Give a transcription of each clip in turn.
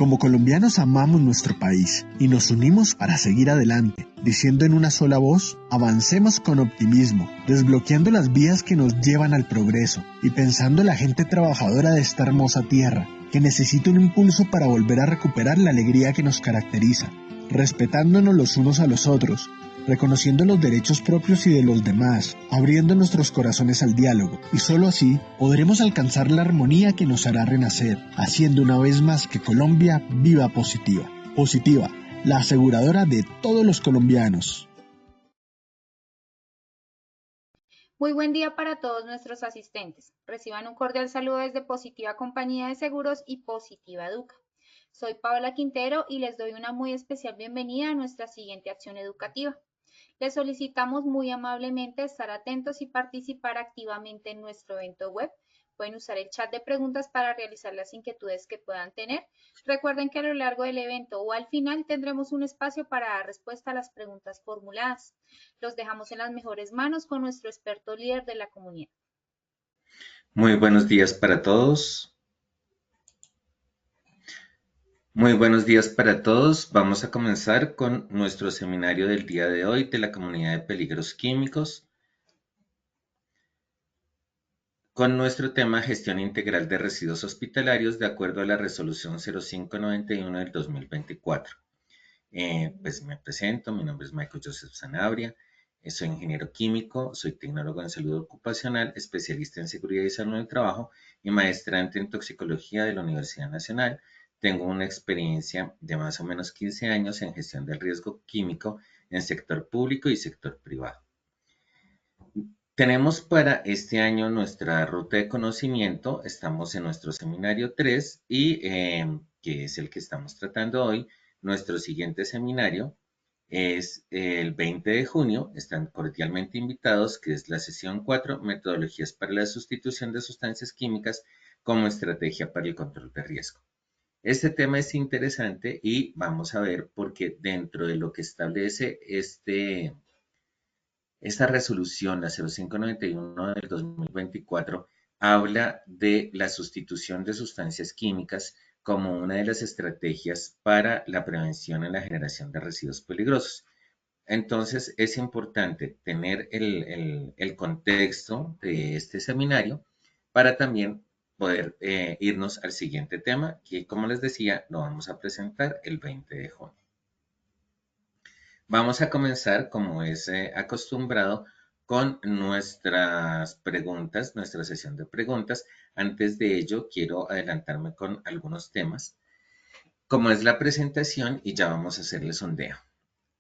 Como colombianos amamos nuestro país y nos unimos para seguir adelante, diciendo en una sola voz, avancemos con optimismo, desbloqueando las vías que nos llevan al progreso y pensando en la gente trabajadora de esta hermosa tierra, que necesita un impulso para volver a recuperar la alegría que nos caracteriza, respetándonos los unos a los otros, reconociendo los derechos propios y de los demás, abriendo nuestros corazones al diálogo, y solo así podremos alcanzar la armonía que nos hará renacer, haciendo una vez más que Colombia viva positiva. Positiva, la aseguradora de todos los colombianos. Muy buen día para todos nuestros asistentes. Reciban un cordial saludo desde Positiva Compañía de Seguros y Positiva Educa. Soy Paola Quintero y les doy una muy especial bienvenida a nuestra siguiente acción educativa. Les solicitamos muy amablemente estar atentos y participar activamente en nuestro evento web. Pueden usar el chat de preguntas para realizar las inquietudes que puedan tener. Recuerden que a lo largo del evento o al final tendremos un espacio para dar respuesta a las preguntas formuladas. Los dejamos en las mejores manos con nuestro experto líder de la comunidad. Muy buenos días para todos. Muy buenos días para todos. Vamos a comenzar con nuestro seminario del día de hoy de la comunidad de peligros químicos, con nuestro tema gestión integral de residuos hospitalarios de acuerdo a la resolución 0591 del 2024. Pues me presento, mi nombre es Michael Joseph Sanabria, soy ingeniero químico, soy tecnólogo en salud ocupacional, especialista en seguridad y salud en el trabajo y maestrante en toxicología de la Universidad Nacional. Tengo una experiencia de más o menos 15 años en gestión del riesgo químico en sector público y sector privado. Tenemos para este año nuestra ruta de conocimiento, estamos en nuestro seminario 3 y que es el que estamos tratando hoy. Nuestro siguiente seminario es el 20 de junio, están cordialmente invitados, que es la sesión 4, metodologías para la sustitución de sustancias químicas como estrategia para el control de riesgo. Este tema es interesante y vamos a ver porque dentro de lo que establece esta resolución, la 0591 del 2024, habla de la sustitución de sustancias químicas como una de las estrategias para la prevención en la generación de residuos peligrosos. Entonces, es importante tener el contexto de este seminario para también poder irnos al siguiente tema, que como les decía, lo vamos a presentar el 20 de junio. Vamos a comenzar, como es acostumbrado, con nuestras preguntas, nuestra sesión de preguntas. Antes de ello, quiero adelantarme con algunos temas, como es la presentación y ya vamos a hacerle sondeo.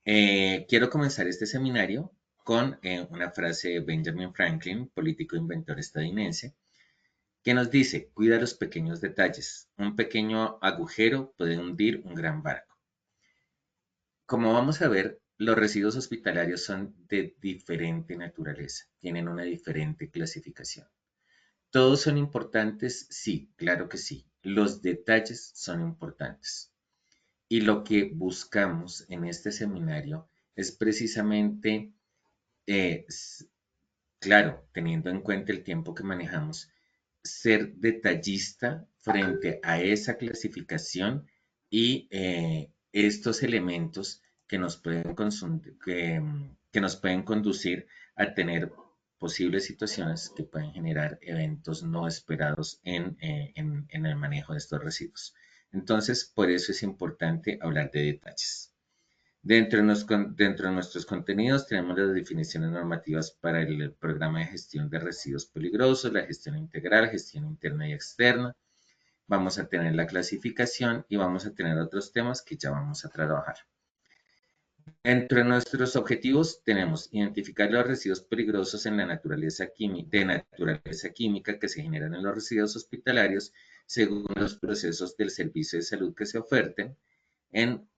Quiero comenzar este seminario con una frase de Benjamin Franklin, político inventor estadounidense, que nos dice, cuida los pequeños detalles. Un pequeño agujero puede hundir un gran barco. Como vamos a ver, los residuos hospitalarios son de diferente naturaleza, tienen una diferente clasificación. ¿Todos son importantes? Sí, claro que sí. Los detalles son importantes. Y lo que buscamos en este seminario es precisamente, claro, teniendo en cuenta el tiempo que manejamos, ser detallista frente a esa clasificación y estos elementos que nos pueden, que nos pueden conducir a tener posibles situaciones que pueden generar eventos no esperados en el manejo de estos residuos. Entonces, por eso es importante hablar de detalles. Dentro de nuestros contenidos tenemos las definiciones normativas para el programa de gestión de residuos peligrosos, la gestión integral, gestión interna y externa. Vamos a tener la clasificación y vamos a tener otros temas que ya vamos a trabajar. Entre nuestros objetivos tenemos identificar los residuos peligrosos en la naturaleza química que se generan en los residuos hospitalarios según los procesos del servicio de salud que se oferten.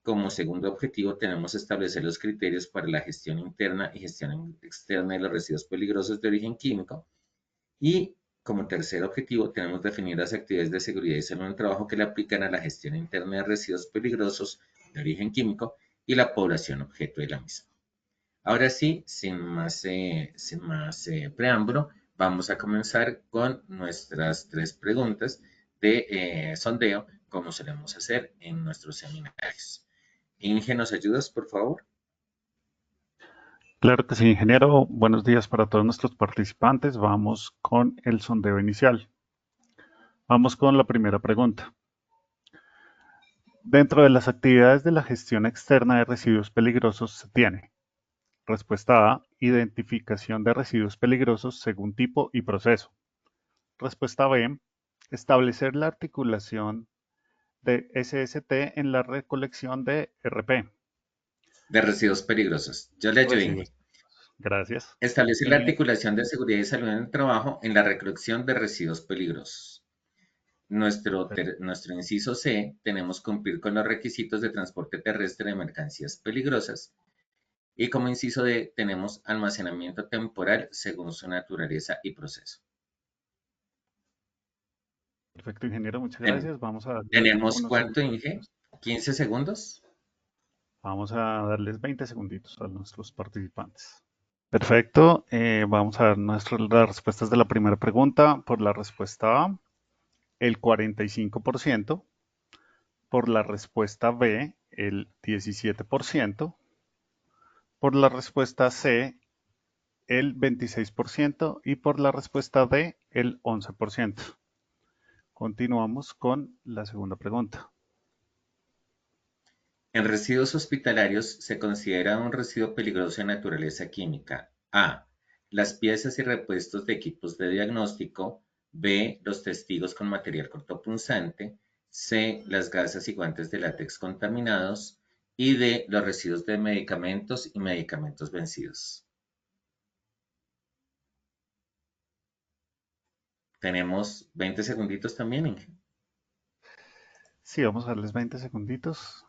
Como segundo objetivo tenemos establecer los criterios para la gestión interna y gestión externa de los residuos peligrosos de origen químico. Y como tercer objetivo tenemos definir las actividades de seguridad y salud en el trabajo que le aplican a la gestión interna de residuos peligrosos de origen químico y la población objeto de la misma. Ahora sí, sin más preámbulo, vamos a comenzar con nuestras 3 preguntas de sondeo como solemos hacer en nuestros seminarios. Inge, ¿nos ayudas, por favor? Claro que sí, ingeniero. Buenos días para todos nuestros participantes. Vamos con el sondeo inicial. Vamos con la primera pregunta. Dentro de las actividades de la gestión externa de residuos peligrosos se tiene. Respuesta A, identificación de residuos peligrosos según tipo y proceso. Respuesta B, establecer la articulación de SST en la recolección de RP. De residuos peligrosos. Yo le ayudo, Residuos. Inge. Gracias. Establecer la articulación de seguridad y salud en el trabajo en la recolección de residuos peligrosos. Nuestro inciso C, tenemos cumplir con los requisitos de transporte terrestre de mercancías peligrosas. Y como inciso D, tenemos almacenamiento temporal según su naturaleza y proceso. Perfecto, ingeniero, muchas gracias. Vamos a darle ¿Tenemos unos cuánto, segundos. Inge? ¿15 segundos? Vamos a darles 20 segunditos a nuestros participantes. Perfecto, vamos a ver las respuestas de la primera pregunta. Por la respuesta A, el 45%. Por la respuesta B, el 17%. Por la respuesta C, el 26%. Y por la respuesta D, el 11%. Continuamos con la segunda pregunta. En residuos hospitalarios se considera un residuo peligroso de naturaleza química. A. Las piezas y repuestos de equipos de diagnóstico. B. Los testigos con material cortopunzante. C. Las gasas y guantes de látex contaminados. Y D. Los residuos de medicamentos y medicamentos vencidos. Tenemos 20 segunditos también, Inge. Sí, vamos a darles 20 segunditos.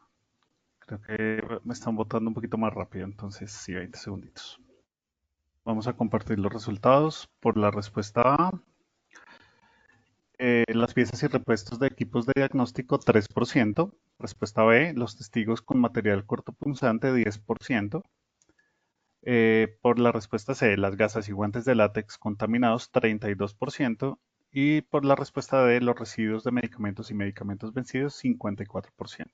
Creo que me están votando un poquito más rápido, entonces sí, 20 segunditos. Vamos a compartir los resultados. Por la respuesta A, las piezas y repuestos de equipos de diagnóstico 3%. Respuesta B, los testigos con material cortopunzante 10%. Por la respuesta C, las gasas y guantes de látex contaminados 32%. Y por la respuesta D, los residuos de medicamentos y medicamentos vencidos 54%.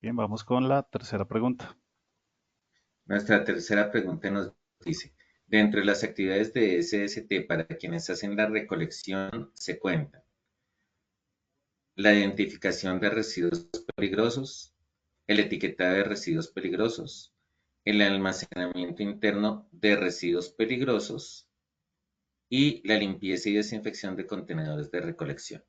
Bien, vamos con la tercera pregunta. Nuestra tercera pregunta nos dice, dentro de las actividades de SST para quienes hacen la recolección se cuentan la identificación de residuos peligrosos, el etiquetado de residuos peligrosos, el almacenamiento interno de residuos peligrosos y la limpieza y desinfección de contenedores de recolección.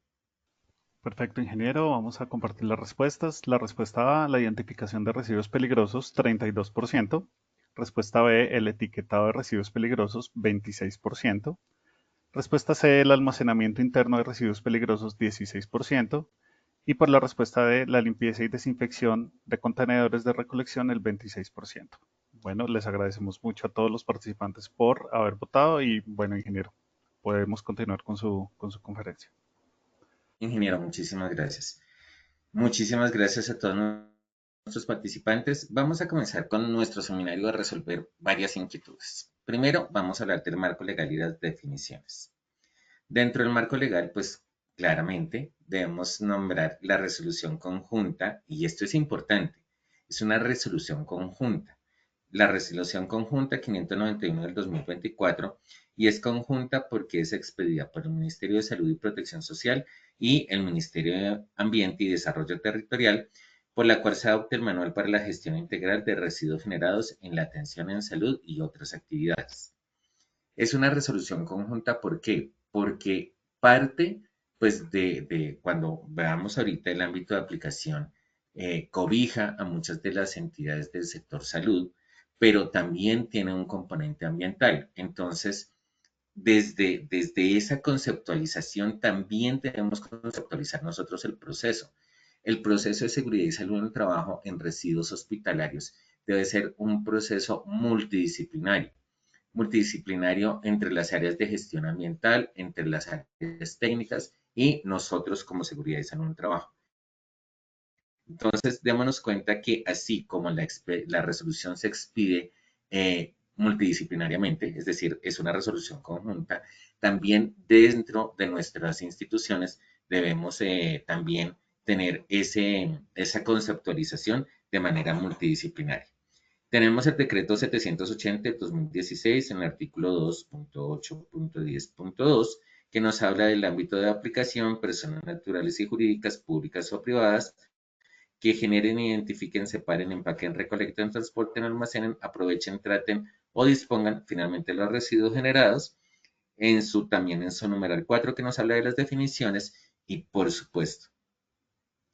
Perfecto, ingeniero. Vamos a compartir las respuestas. La respuesta A, la identificación de residuos peligrosos, 32%. Respuesta B, el etiquetado de residuos peligrosos, 26%. Respuesta C, el almacenamiento interno de residuos peligrosos, 16%. Y por la respuesta D, la limpieza y desinfección de contenedores de recolección, el 26%. Bueno, les agradecemos mucho a todos los participantes por haber votado y, bueno, ingeniero, podemos continuar con su conferencia. Ingeniero, muchísimas gracias. Muchísimas gracias a todos nuestros participantes. Vamos a comenzar con nuestro seminario a resolver varias inquietudes. Primero, vamos a hablar del marco legal y las definiciones. Dentro del marco legal, pues claramente debemos nombrar la resolución conjunta, y esto es importante, es una resolución conjunta. La resolución conjunta 591 del 2024 y es conjunta porque es expedida por el Ministerio de Salud y Protección Social y el Ministerio de Ambiente y Desarrollo Territorial, por la cual se adopta el Manual para la Gestión Integral de Residuos Generados en la Atención en Salud y otras actividades. Es una resolución conjunta, ¿por qué? Porque parte, pues, de cuando veamos ahorita el ámbito de aplicación, cobija a muchas de las entidades del sector salud, pero también tiene un componente ambiental. Entonces, desde esa conceptualización también debemos conceptualizar nosotros el proceso. El proceso de seguridad y salud en el trabajo en residuos hospitalarios debe ser un proceso multidisciplinario entre las áreas de gestión ambiental, entre las áreas técnicas y nosotros como seguridad y salud en el trabajo. Entonces, démonos cuenta que así como la resolución se expide multidisciplinariamente, es decir, es una resolución conjunta, también dentro de nuestras instituciones debemos también tener esa conceptualización de manera multidisciplinaria. Tenemos el decreto 780 de 2016 en el artículo 2.8.10.2 que nos habla del ámbito de aplicación, personas naturales y jurídicas, públicas o privadas, que generen, identifiquen, separen, empaquen, recolecten, transporten, almacenen, aprovechen, traten o dispongan finalmente los residuos generados, también en su numeral 4 que nos habla de las definiciones y por supuesto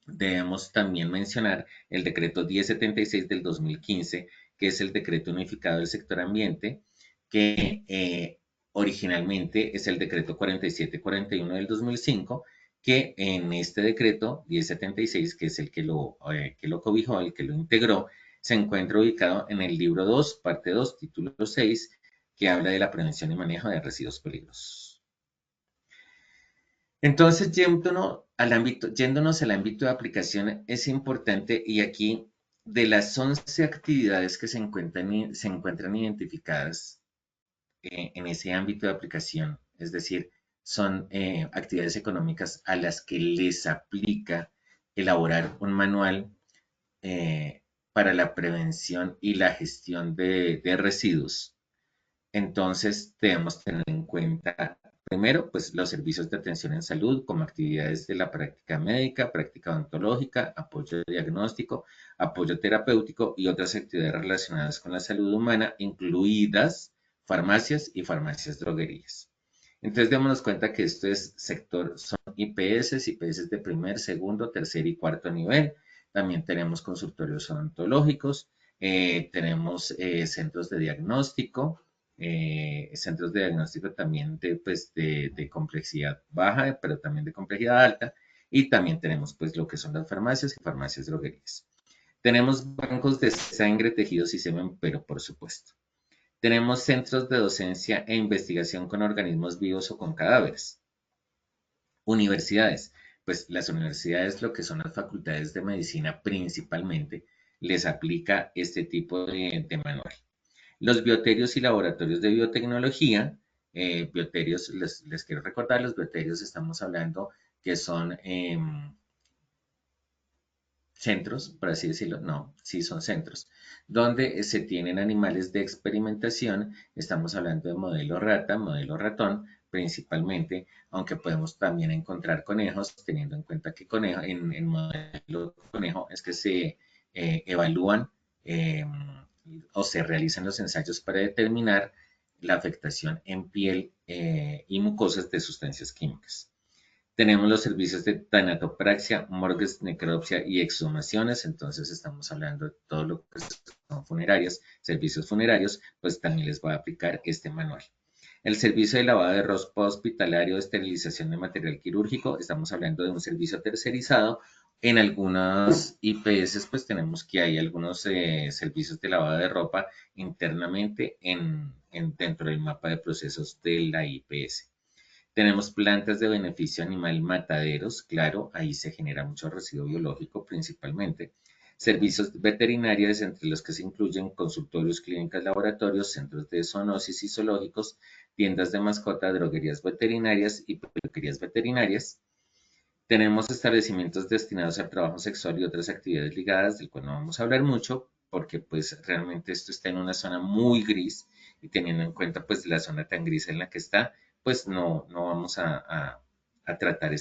debemos también mencionar el decreto 1076 del 2015, que es el decreto unificado del sector ambiente, que originalmente es el decreto 4741 del 2005, que en este decreto 1076, que es el que lo cobijó, el que lo integró, se encuentra ubicado en el libro 2, parte 2, título 6, que habla de la prevención y manejo de residuos peligrosos. Entonces, yéndonos al ámbito de aplicación, es importante, y aquí de las 11 actividades que se encuentran identificadas en ese ámbito de aplicación, es decir, son actividades económicas a las que les aplica elaborar un manual para la prevención y la gestión de residuos. Entonces, debemos tener en cuenta, primero, pues los servicios de atención en salud, como actividades de la práctica médica, práctica odontológica, apoyo diagnóstico, apoyo terapéutico y otras actividades relacionadas con la salud humana, incluidas farmacias y farmacias droguerías. Entonces, démonos cuenta que esto es son IPS de primer, segundo, tercer y cuarto nivel. También tenemos consultorios odontológicos, tenemos centros de diagnóstico, también de complejidad baja, pero también de complejidad alta, y también tenemos pues lo que son las farmacias y farmacias droguerías. Tenemos bancos de sangre, tejidos y semen, pero por supuesto. Tenemos centros de docencia e investigación con organismos vivos o con cadáveres. Universidades. Pues las universidades, lo que son las facultades de medicina principalmente, les aplica este tipo de manual. Los bioterios y laboratorios de biotecnología, bioterios, les quiero recordar, los bioterios estamos hablando que son centros, por así decirlo, no, sí son centros, donde se tienen animales de experimentación, estamos hablando de modelo rata, modelo ratón, principalmente, aunque podemos también encontrar conejos, teniendo en cuenta que en modelo conejo es que se evalúan o se realizan los ensayos para determinar la afectación en piel y mucosas de sustancias químicas. Tenemos los servicios de tanatopraxia, morgues, necropsia y exhumaciones, entonces estamos hablando de todo lo que son funerarias, servicios funerarios, pues también les va a aplicar este manual. El servicio de lavado de ropa hospitalario, de esterilización de material quirúrgico, estamos hablando de un servicio tercerizado. En algunas IPS, pues tenemos que hay algunos servicios de lavado de ropa internamente dentro del mapa de procesos de la IPS. Tenemos plantas de beneficio animal, mataderos, claro, ahí se genera mucho residuo biológico principalmente. Servicios veterinarios, entre los que se incluyen consultorios, clínicas, laboratorios, centros de zoonosis y zoológicos, tiendas de mascota, droguerías veterinarias y peluquerías veterinarias. Tenemos establecimientos destinados al trabajo sexual y otras actividades ligadas, del cual no vamos a hablar mucho, porque pues realmente esto está en una zona muy gris y teniendo en cuenta pues la zona tan gris en la que está, pues no vamos a tratar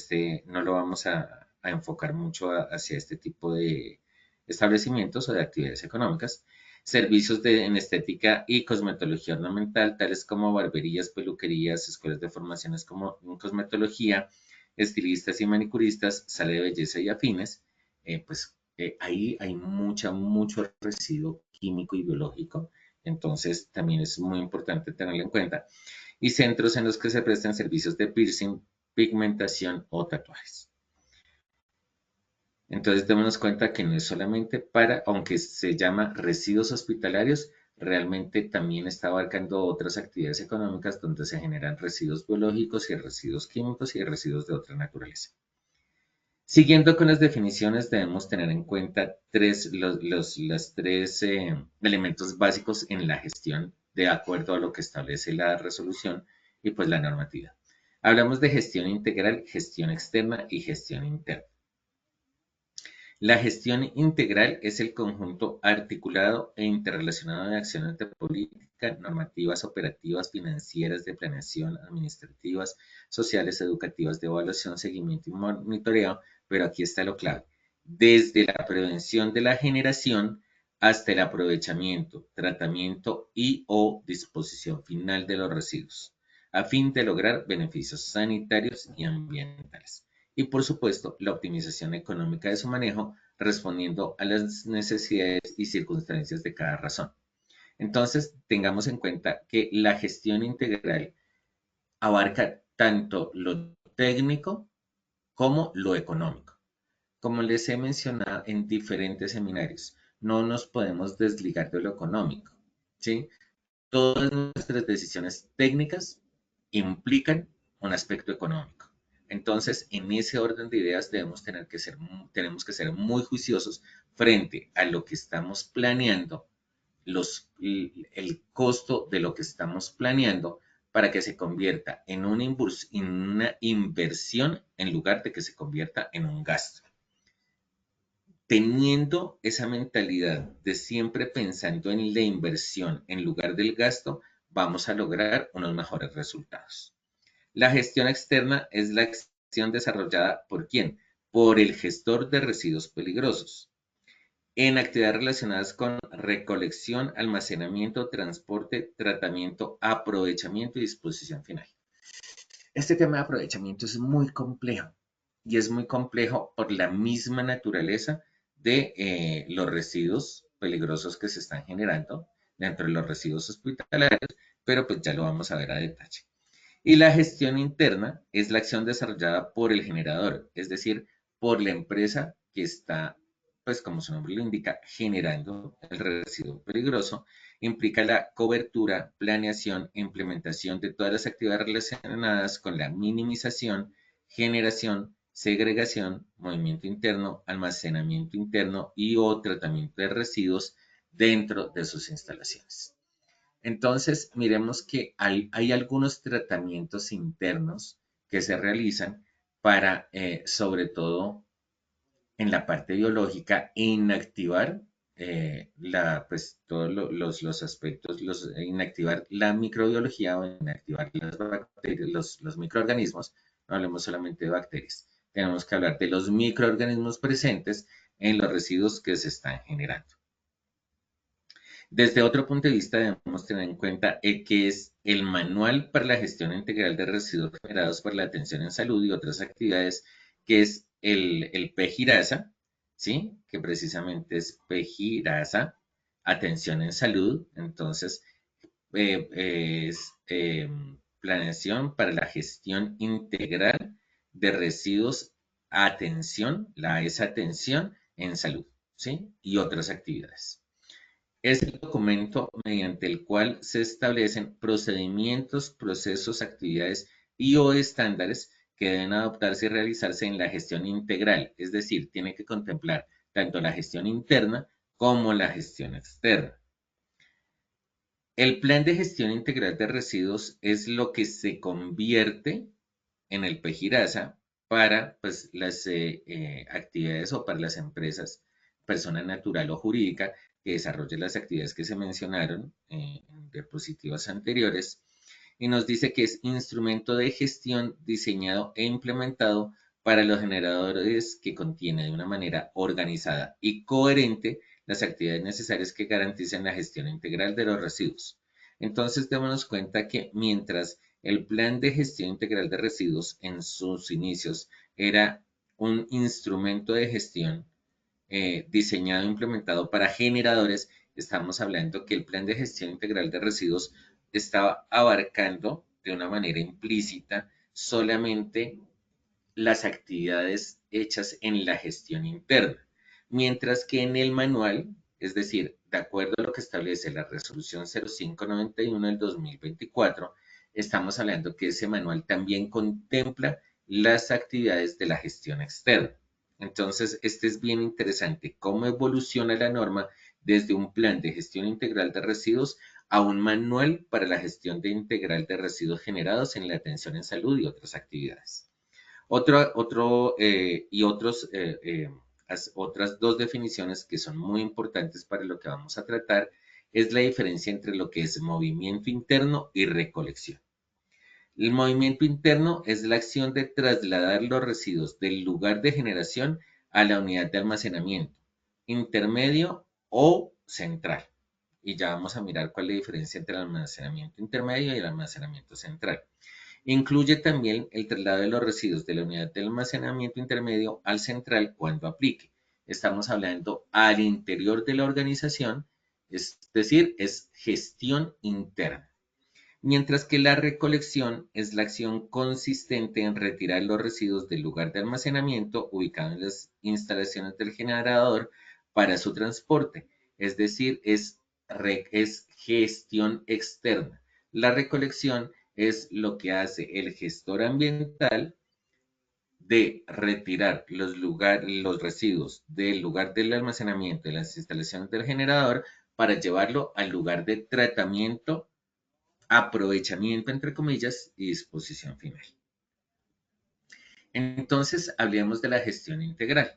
no lo vamos a enfocar mucho hacia este tipo de establecimientos o de actividades económicas. Servicios en estética y cosmetología ornamental, tales como barberías, peluquerías, escuelas de formaciones como en cosmetología, estilistas y manicuristas, sala de belleza y afines, ahí hay mucho residuo químico y biológico, entonces también es muy importante tenerlo en cuenta. Y centros en los que se prestan servicios de piercing, pigmentación o tatuajes. Entonces, démonos cuenta que no es solamente aunque se llama residuos hospitalarios, realmente también está abarcando otras actividades económicas donde se generan residuos biológicos y residuos químicos y residuos de otra naturaleza. Siguiendo con las definiciones, debemos tener en cuenta los tres elementos básicos en la gestión de acuerdo a lo que establece la resolución y pues la normativa. Hablamos de gestión integral, gestión externa y gestión interna. La gestión integral es el conjunto articulado e interrelacionado de acciones de política, normativas, operativas, financieras, de planeación, administrativas, sociales, educativas, de evaluación, seguimiento y monitoreo, pero aquí está lo clave. Desde la prevención de la generación hasta el aprovechamiento, tratamiento y o disposición final de los residuos, a fin de lograr beneficios sanitarios y ambientales. Y por supuesto, la optimización económica de su manejo, respondiendo a las necesidades y circunstancias de cada razón. Entonces, tengamos en cuenta que la gestión integral abarca tanto lo técnico como lo económico. Como les he mencionado en diferentes seminarios, no nos podemos desligar de lo económico, ¿sí? Todas nuestras decisiones técnicas implican un aspecto económico. Entonces, en ese orden de ideas tenemos que ser muy juiciosos frente a lo que estamos planeando, el costo de lo que estamos planeando para que se convierta en una inversión en lugar de que se convierta en un gasto. Teniendo esa mentalidad de siempre pensando en la inversión en lugar del gasto, vamos a lograr unos mejores resultados. La gestión externa es la acción desarrollada ¿por quién? Por el gestor de residuos peligrosos en actividades relacionadas con recolección, almacenamiento, transporte, tratamiento, aprovechamiento y disposición final. Este tema de aprovechamiento es muy complejo y es muy complejo por la misma naturaleza de los residuos peligrosos que se están generando dentro de los residuos hospitalarios, pero pues ya lo vamos a ver a detalle. Y la gestión interna es la acción desarrollada por el generador, es decir, por la empresa que está, pues como su nombre lo indica, generando el residuo peligroso. Implica la cobertura, planeación e implementación de todas las actividades relacionadas con la minimización, generación, segregación, movimiento interno, almacenamiento interno y o tratamiento de residuos dentro de sus instalaciones. Entonces, miremos que hay algunos tratamientos internos que se realizan para, sobre todo en la parte biológica, inactivar pues, todos los aspectos, inactivar la microbiología o inactivar las bacterias, los microorganismos. No hablemos solamente de bacterias. Tenemos que hablar de los microorganismos presentes en los residuos que se están generando. Desde otro punto de vista, debemos tener en cuenta que es el Manual para la Gestión Integral de Residuos Generados por la Atención en Salud y otras actividades, que es el PEGIRASA, ¿sí? Que precisamente es PEGIRASA, Atención en Salud. Entonces, es Planeación para la Gestión Integral de Residuos, Atención, la es Atención en Salud, ¿sí? Y otras actividades. Es el documento mediante el cual se establecen procedimientos, procesos, actividades y o estándares que deben adoptarse y realizarse en la gestión integral, es decir, tiene que contemplar tanto la gestión interna como la gestión externa. El plan de gestión integral de residuos es lo que se convierte en el PEGIRASA para pues, las actividades o para las empresas, persona natural o jurídica, que desarrolle las actividades que se mencionaron en diapositivas anteriores. Y nos dice que es instrumento de gestión diseñado e implementado para los generadores que contiene de una manera organizada y coherente las actividades necesarias que garanticen la gestión integral de los residuos. Entonces, démonos cuenta que mientras el plan de gestión integral de residuos en sus inicios era un instrumento de gestión diseñado e implementado para generadores, estamos hablando que el plan de gestión integral de residuos estaba abarcando de una manera implícita solamente las actividades hechas en la gestión interna, mientras que en el manual, es decir, de acuerdo a lo que establece la resolución 0591 del 2024, estamos hablando que ese manual también contempla las actividades de la gestión externa. Entonces, este es bien interesante, cómo evoluciona la norma desde un plan de gestión integral de residuos a un manual para la gestión integral de residuos generados en la atención en salud y otras actividades. Otras dos definiciones que son muy importantes para lo que vamos a tratar es la diferencia entre lo que es movimiento interno y recolección. El movimiento interno es la acción de trasladar los residuos del lugar de generación a la unidad de almacenamiento, intermedio o central. Y ya vamos a mirar cuál es la diferencia entre el almacenamiento intermedio y el almacenamiento central. Incluye también el traslado de los residuos de la unidad de almacenamiento intermedio al central cuando aplique. Estamos hablando al interior de la organización, es decir, es gestión interna. Mientras que la recolección es la acción consistente en retirar los residuos del lugar de almacenamiento ubicado en las instalaciones del generador para su transporte, es decir, es gestión externa. La recolección es lo que hace el gestor ambiental de retirar los residuos del lugar del almacenamiento de las instalaciones del generador para llevarlo al lugar de tratamiento, aprovechamiento, entre comillas, y disposición final. Entonces, hablemos de la gestión integral.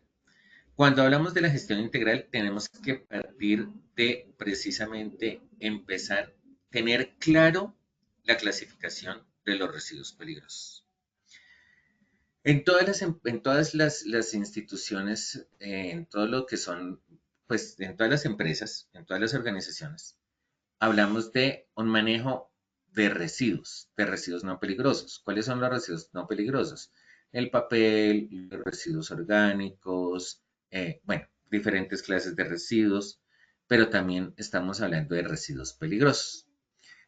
Cuando hablamos de la gestión integral, tenemos que partir de precisamente empezar, tener claro la clasificación de los residuos peligrosos. En todas las instituciones, en todo lo que son, pues en todas las empresas, en todas las organizaciones, hablamos de un manejo de residuos no peligrosos. ¿Cuáles son los residuos no peligrosos? El papel, los residuos orgánicos, bueno, diferentes clases de residuos, pero también estamos hablando de residuos peligrosos.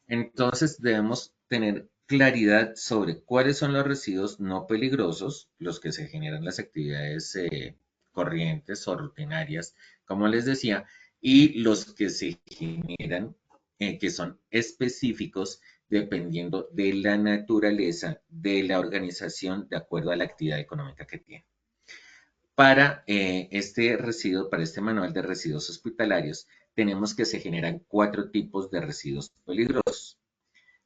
Entonces debemos tener claridad sobre cuáles son los residuos no peligrosos, los que se generan en las actividades corrientes o rutinarias, como les decía, y los que se generan, que son específicos dependiendo de la naturaleza de la organización de acuerdo a la actividad económica que tiene. Para para este manual de residuos hospitalarios, tenemos que se generan 4 tipos de residuos peligrosos.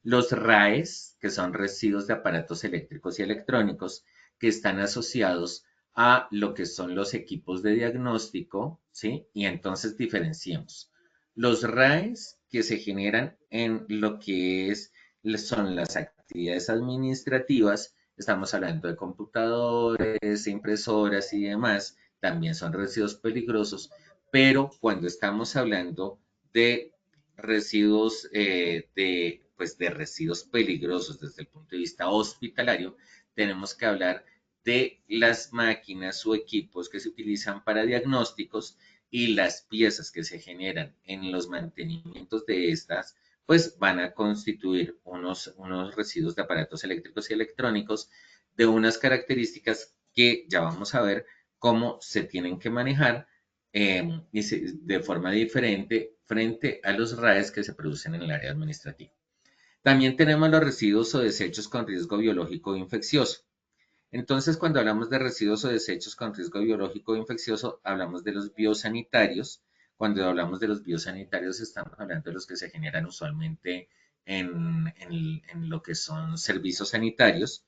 Los RAEs, que son residuos de aparatos eléctricos y electrónicos, que están asociados a lo que son los equipos de diagnóstico, ¿sí? Y entonces diferenciemos. Los RAEs que se generan en lo que son las actividades administrativas, estamos hablando de computadores, impresoras y demás, también son residuos peligrosos, pero cuando estamos hablando de residuos de residuos peligrosos desde el punto de vista hospitalario, tenemos que hablar de las máquinas o equipos que se utilizan para diagnósticos y las piezas que se generan en los mantenimientos de estas, pues van a constituir unos residuos de aparatos eléctricos y electrónicos de unas características que ya vamos a ver cómo se tienen que manejar de forma diferente frente a los RAEs que se producen en el área administrativa. También tenemos los residuos o desechos con riesgo biológico o infeccioso. Entonces, cuando hablamos de residuos o desechos con riesgo biológico o infeccioso, hablamos de los biosanitarios. Cuando hablamos de los biosanitarios, estamos hablando de los que se generan usualmente en lo que son servicios sanitarios,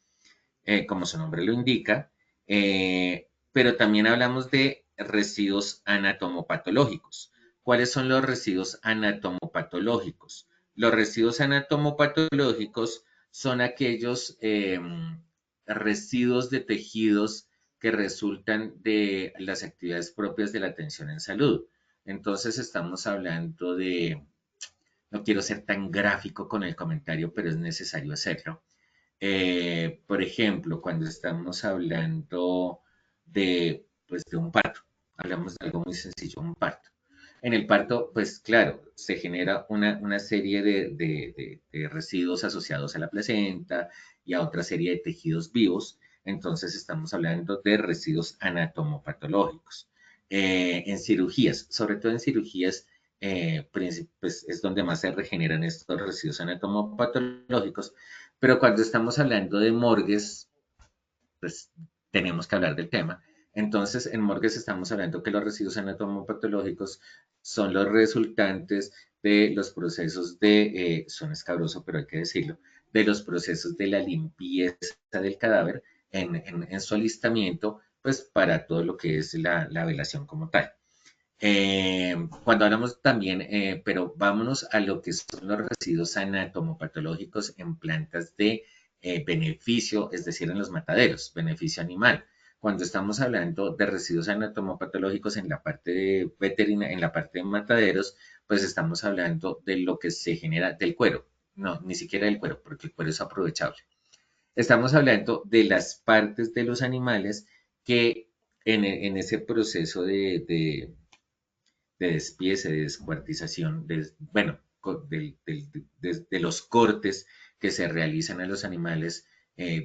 como su nombre lo indica, pero también hablamos de residuos anatomopatológicos. ¿Cuáles son los residuos anatomopatológicos? Los residuos anatomopatológicos son aquellos residuos de tejidos que resultan de las actividades propias de la atención en salud. Entonces estamos hablando de, no quiero ser tan gráfico con el comentario, pero es necesario hacerlo. Por ejemplo, cuando estamos hablando de un parto, hablamos de algo muy sencillo, un parto. En el parto, pues claro, se genera una serie de residuos asociados a la placenta y a otra serie de tejidos vivos. Entonces estamos hablando de residuos anatomopatológicos. En cirugías, sobre todo en cirugías, pues es donde más se regeneran estos residuos anatomopatológicos. Pero cuando estamos hablando de morgues, pues tenemos que hablar del tema. Entonces, en morgues estamos hablando que los residuos anatomopatológicos son los resultantes de los procesos de, suena escabroso, pero hay que decirlo, de los procesos de la limpieza del cadáver en su alistamiento, pues para todo lo que es la velación como tal. Cuando hablamos también, pero vámonos a lo que son los residuos anatomopatológicos en plantas de beneficio, es decir, en los mataderos, beneficio animal. Cuando estamos hablando de residuos anatomopatológicos en la parte de en la parte de mataderos, pues estamos hablando de lo que se genera del cuero. No, ni siquiera del cuero, porque el cuero es aprovechable. Estamos hablando de las partes de los animales que en ese proceso de despiece, de descuartización, bueno, de los cortes que se realizan a los animales,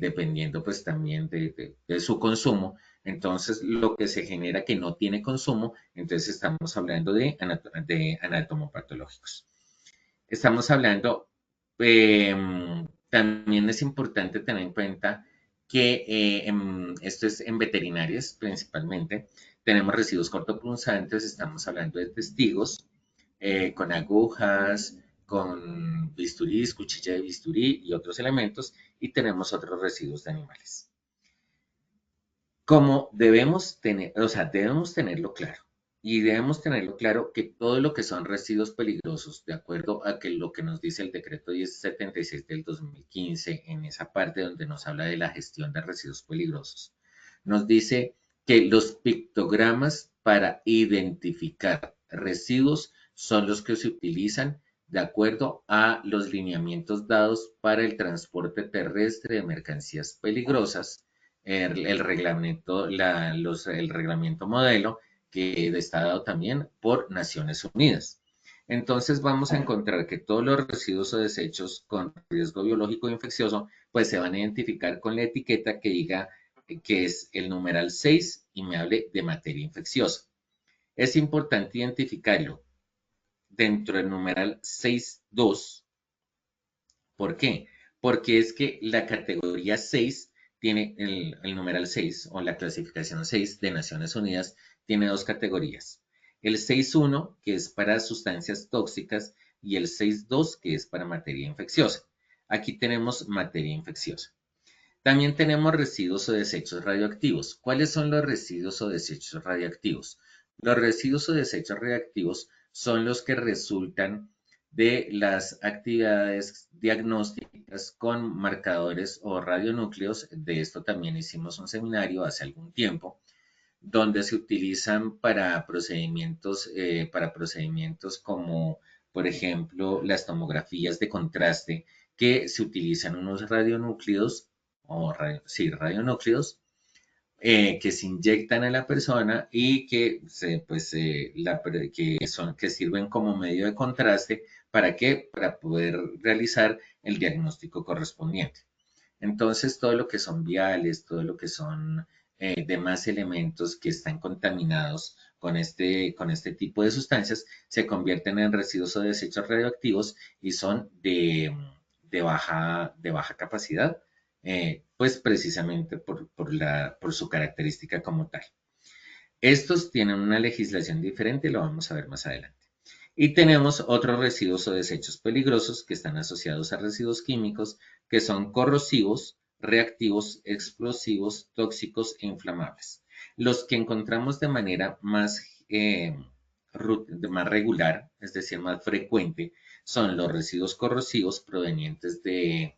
dependiendo pues también de su consumo. Entonces, lo que se genera que no tiene consumo, entonces estamos hablando de anatomopatológicos. Estamos hablando, también es importante tener en cuenta que esto es en veterinarias principalmente. Tenemos residuos cortopunzantes, estamos hablando de testigos con agujas, con bisturís, cuchilla de bisturí y otros elementos, y tenemos otros residuos de animales. Como debemos tener, o sea, debemos tenerlo claro. Y debemos tenerlo claro que todo lo que son residuos peligrosos, de acuerdo a que lo que nos dice el decreto 1076 del 2015, en esa parte donde nos habla de la gestión de residuos peligrosos, nos dice que los pictogramas para identificar residuos son los que se utilizan de acuerdo a los lineamientos dados para el transporte terrestre de mercancías peligrosas, el reglamento, el reglamento modelo que está dado también por Naciones Unidas. Entonces vamos a encontrar que todos los residuos o desechos con riesgo biológico infeccioso pues se van a identificar con la etiqueta que diga que es el numeral 6 y me hable de materia infecciosa. Es importante identificarlo dentro del numeral 6.2. ¿Por qué? Porque es que la categoría 6 tiene el numeral 6 o la clasificación 6 de Naciones Unidas tiene dos categorías. El 6.1 que es para sustancias tóxicas y el 6.2 que es para materia infecciosa. Aquí tenemos materia infecciosa. También tenemos residuos o desechos radioactivos. ¿Cuáles son los residuos o desechos radioactivos? Los residuos o desechos radioactivos son los que resultan de las actividades diagnósticas con marcadores o radionúcleos. De esto también hicimos un seminario hace algún tiempo, donde se utilizan para procedimientos como, por ejemplo, las tomografías de contraste, que se utilizan unos radionúcleos radionúcleos que se inyectan a la persona y que, que sirven como medio de contraste. ¿Para qué? Para poder realizar el diagnóstico correspondiente. Entonces, todo lo que son viales, todo lo que son demás elementos que están contaminados con este tipo de sustancias, se convierten en residuos o desechos radioactivos y son de baja capacidad, pues precisamente por su característica como tal. Estos tienen una legislación diferente, lo vamos a ver más adelante. Y tenemos otros residuos o desechos peligrosos que están asociados a residuos químicos que son corrosivos, reactivos, explosivos, tóxicos e inflamables. Los que encontramos de manera más regular, es decir, más frecuente, son los residuos corrosivos provenientes de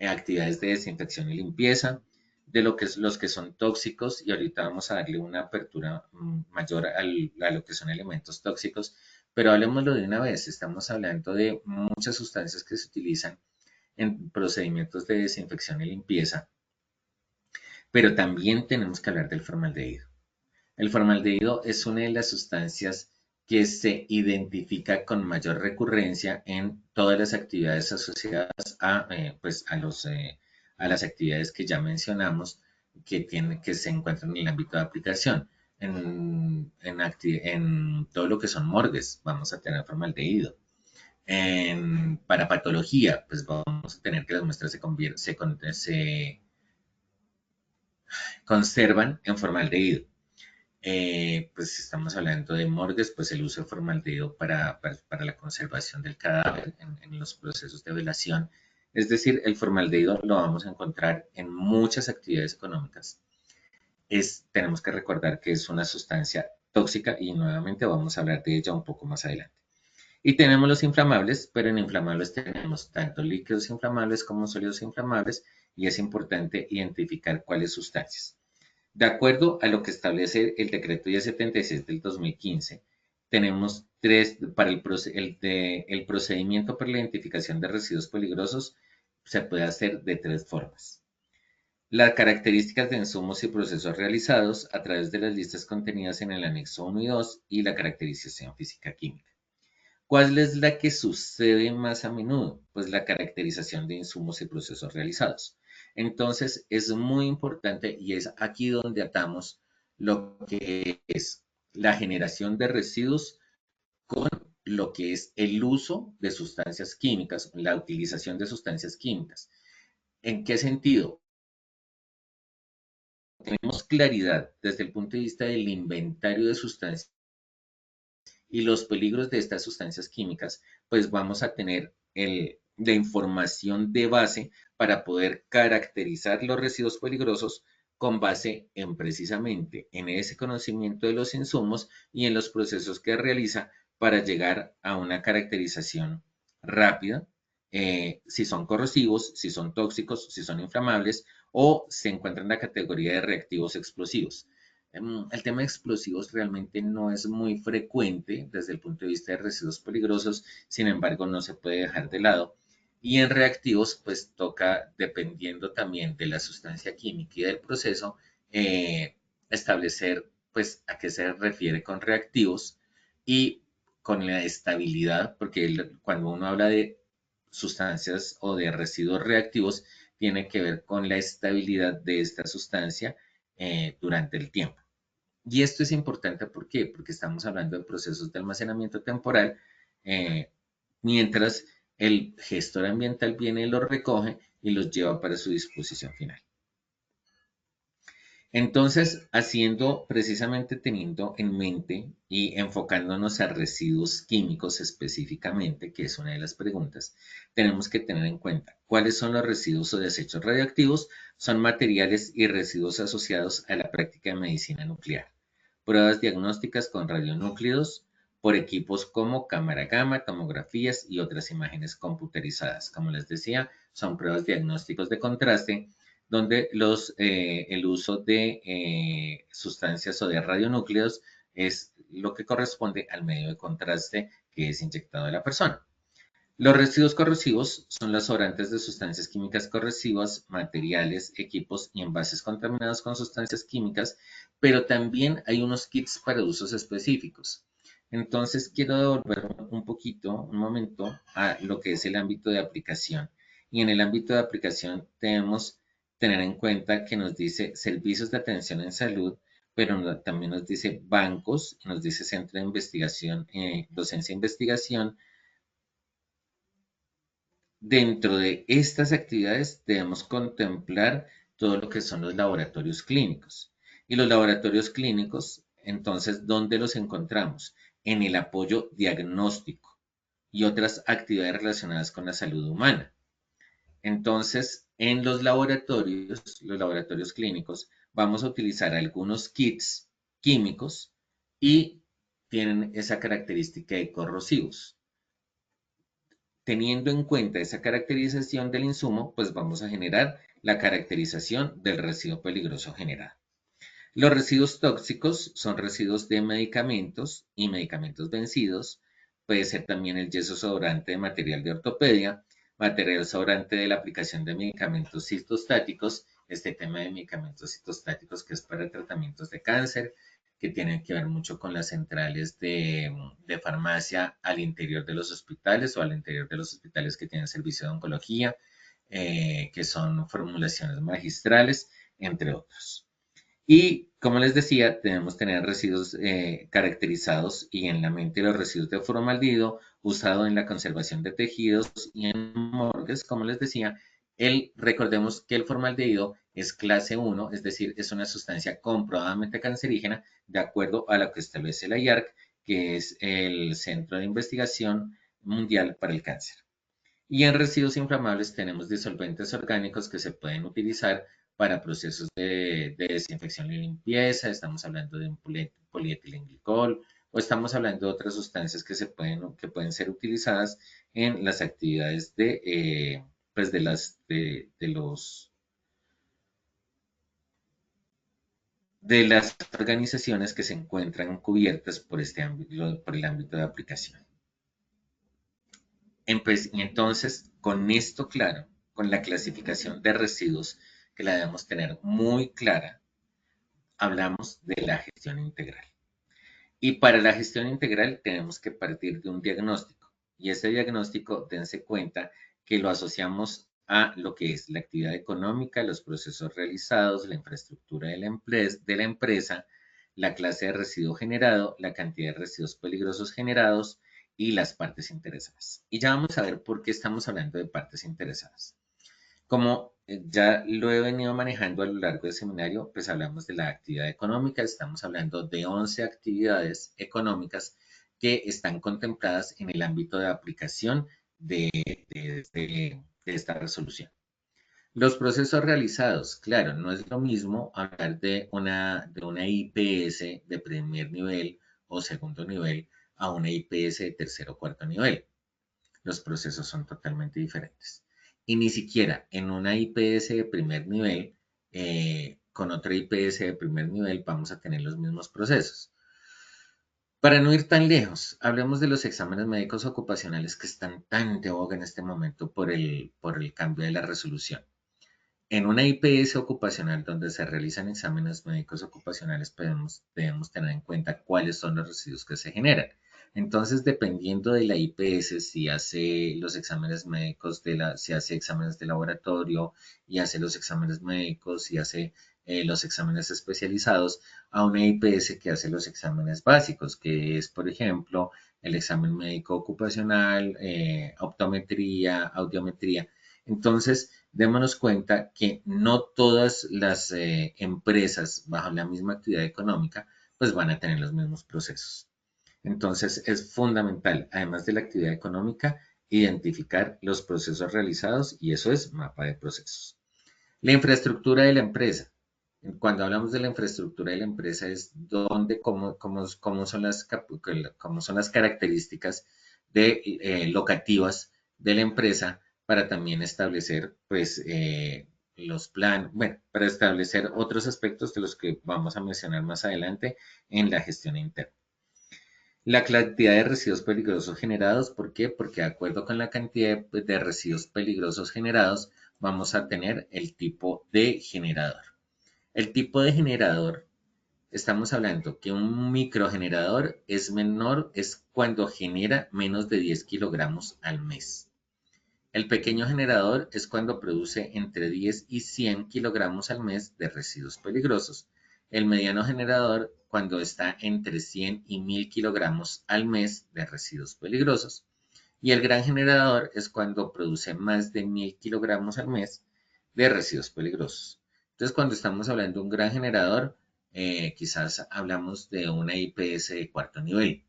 actividades de desinfección y limpieza, de los que son tóxicos, y ahorita vamos a darle una apertura mayor a lo que son elementos tóxicos, pero hablemoslo de una vez. Estamos hablando de muchas sustancias que se utilizan en procedimientos de desinfección y limpieza, pero también tenemos que hablar del formaldehído. El formaldehído es una de las sustancias que se identifica con mayor recurrencia en todas las actividades asociadas a las actividades que ya mencionamos que se encuentran en el ámbito de aplicación. En todo lo que son morgues vamos a tener formaldehído. Para patología, pues vamos a tener que las muestras se conservan en formaldehído. Pues si estamos hablando de morgues, pues el uso de formaldehído para la conservación del cadáver en los procesos de velación. Es decir, el formaldehído lo vamos a encontrar en muchas actividades económicas. Tenemos que recordar que es una sustancia tóxica y nuevamente vamos a hablar de ella un poco más adelante. Y tenemos los inflamables, pero en inflamables tenemos tanto líquidos inflamables como sólidos inflamables y es importante identificar cuáles sustancias. De acuerdo a lo que establece el decreto 1076 del 2015, tenemos para el procedimiento para la identificación de residuos peligrosos se puede hacer de 3 formas. Las características de insumos y procesos realizados a través de las listas contenidas en el anexo 1 y 2 y la caracterización física-química. ¿Cuál es la que sucede más a menudo? Pues la caracterización de insumos y procesos realizados. Entonces, es muy importante y es aquí donde atamos lo que es la generación de residuos con lo que es el uso de sustancias químicas, la utilización de sustancias químicas. ¿En qué sentido? Tenemos claridad desde el punto de vista del inventario de sustancias y los peligros de estas sustancias químicas, pues vamos a tener la información de base para poder caracterizar los residuos peligrosos con base en precisamente en ese conocimiento de los insumos y en los procesos que realiza para llegar a una caracterización rápida, si son corrosivos, si son tóxicos, si son inflamables o se encuentran en la categoría de reactivos explosivos. El tema de explosivos realmente no es muy frecuente desde el punto de vista de residuos peligrosos, sin embargo no se puede dejar de lado. Y en reactivos, pues toca, dependiendo también de la sustancia química y del proceso, establecer pues a qué se refiere con reactivos y con la estabilidad, porque cuando uno habla de sustancias o de residuos reactivos, tiene que ver con la estabilidad de esta sustancia durante el tiempo. Y esto es importante, ¿por qué? Porque estamos hablando de procesos de almacenamiento temporal, eh, mientras el gestor ambiental viene y los recoge y los lleva para su disposición final. Entonces, haciendo precisamente teniendo en mente y enfocándonos a residuos químicos específicamente, que es una de las preguntas, tenemos que tener en cuenta cuáles son los residuos o desechos radioactivos, son materiales y residuos asociados a la práctica de medicina nuclear. Pruebas diagnósticas con radionúclidos por equipos como cámara gamma, tomografías y otras imágenes computarizadas. Como les decía, son pruebas diagnósticos de contraste donde el uso de sustancias o de radionúcleos es lo que corresponde al medio de contraste que es inyectado a la persona. Los residuos corrosivos son los sobrantes de sustancias químicas corrosivas, materiales, equipos y envases contaminados con sustancias químicas, pero también hay unos kits para usos específicos. Entonces quiero devolver un poquito, un momento, a lo que es el ámbito de aplicación. Y en el ámbito de aplicación debemos tener en cuenta que nos dice servicios de atención en salud, pero también nos dice bancos, nos dice centro de investigación, docencia e investigación. Dentro de estas actividades debemos contemplar todo lo que son los laboratorios clínicos. Y los laboratorios clínicos, entonces, ¿dónde los encontramos? En el apoyo diagnóstico y otras actividades relacionadas con la salud humana. Entonces, en los laboratorios clínicos, vamos a utilizar algunos kits químicos y tienen esa característica de corrosivos. Teniendo en cuenta esa caracterización del insumo, pues vamos a generar la caracterización del residuo peligroso generado. Los residuos tóxicos son residuos de medicamentos y medicamentos vencidos. Puede ser también el yeso sobrante de material de ortopedia, material sobrante de la aplicación de medicamentos citostáticos, este tema de medicamentos citostáticos que es para tratamientos de cáncer, que tienen que ver mucho con las centrales de farmacia al interior de los hospitales o al interior de los hospitales que tienen servicio de oncología, que son formulaciones magistrales, entre otros. Y como les decía, debemos tener residuos caracterizados y en la mente los residuos de formaldehído usado en la conservación de tejidos y en morgues, como les decía, recordemos que el formaldehído es clase 1, es decir, es una sustancia comprobadamente cancerígena de acuerdo a lo que establece la IARC, que es el Centro de Investigación Mundial para el Cáncer. Y en residuos inflamables tenemos disolventes orgánicos que se pueden utilizar para procesos de desinfección y limpieza. Estamos hablando de un polietilenglicol o estamos hablando de otras sustancias que pueden ser utilizadas en las actividades pues de las organizaciones que se encuentran cubiertas por por el ámbito de aplicación. Entonces, con esto claro, con la clasificación de residuos que la debemos tener muy clara, hablamos de la gestión integral. Y para la gestión integral tenemos que partir de un diagnóstico. Y ese diagnóstico, dense cuenta que lo asociamos a lo que es la actividad económica, los procesos realizados, la infraestructura de la empresa, la clase de residuo generado, la cantidad de residuos peligrosos generados y las partes interesadas. Y ya vamos a ver por qué estamos hablando de partes interesadas. Como ya lo he venido manejando a lo largo del seminario, pues hablamos de la actividad económica, estamos hablando de 11 actividades económicas que están contempladas en el ámbito de aplicación de esta resolución. Los procesos realizados, claro, no es lo mismo hablar de una IPS de primer nivel o segundo nivel a una IPS de tercer o cuarto nivel. Los procesos son totalmente diferentes. Y ni siquiera en una IPS de primer nivel, con otra IPS de primer nivel, vamos a tener los mismos procesos. Para no ir tan lejos, hablemos de los exámenes médicos ocupacionales que están tan de boga en este momento por el cambio de la resolución. En una IPS ocupacional donde se realizan exámenes médicos ocupacionales debemos tener en cuenta cuáles son los residuos que se generan. Entonces, dependiendo de la IPS, si hace los exámenes médicos, si hace exámenes de laboratorio y hace los exámenes médicos y hace los exámenes especializados, a una IPS que hace los exámenes básicos, que es, por ejemplo, el examen médico ocupacional, optometría, audiometría. Entonces, démonos cuenta que no todas las empresas bajo la misma actividad económica pues van a tener los mismos procesos. Entonces es fundamental, además de la actividad económica, identificar los procesos realizados y eso es mapa de procesos. La infraestructura de la empresa. Cuando hablamos de la infraestructura de la empresa es cómo son las características locativas de la empresa para también establecer pues los planes, para establecer otros aspectos de los que vamos a mencionar más adelante en la gestión interna. La cantidad de residuos peligrosos generados, ¿por qué? Porque de acuerdo con la cantidad de residuos peligrosos generados, vamos a tener el tipo de generador. El tipo de generador, estamos hablando que un microgenerador es cuando genera menos de 10 kilogramos al mes. El pequeño generador es cuando produce entre 10 y 100 kilogramos al mes de residuos peligrosos. El mediano generador cuando está entre 100 y 1000 kilogramos al mes de residuos peligrosos. Y el gran generador es cuando produce más de 1000 kilogramos al mes de residuos peligrosos. Entonces, cuando estamos hablando de un gran generador, quizás hablamos de una IPS de cuarto nivel.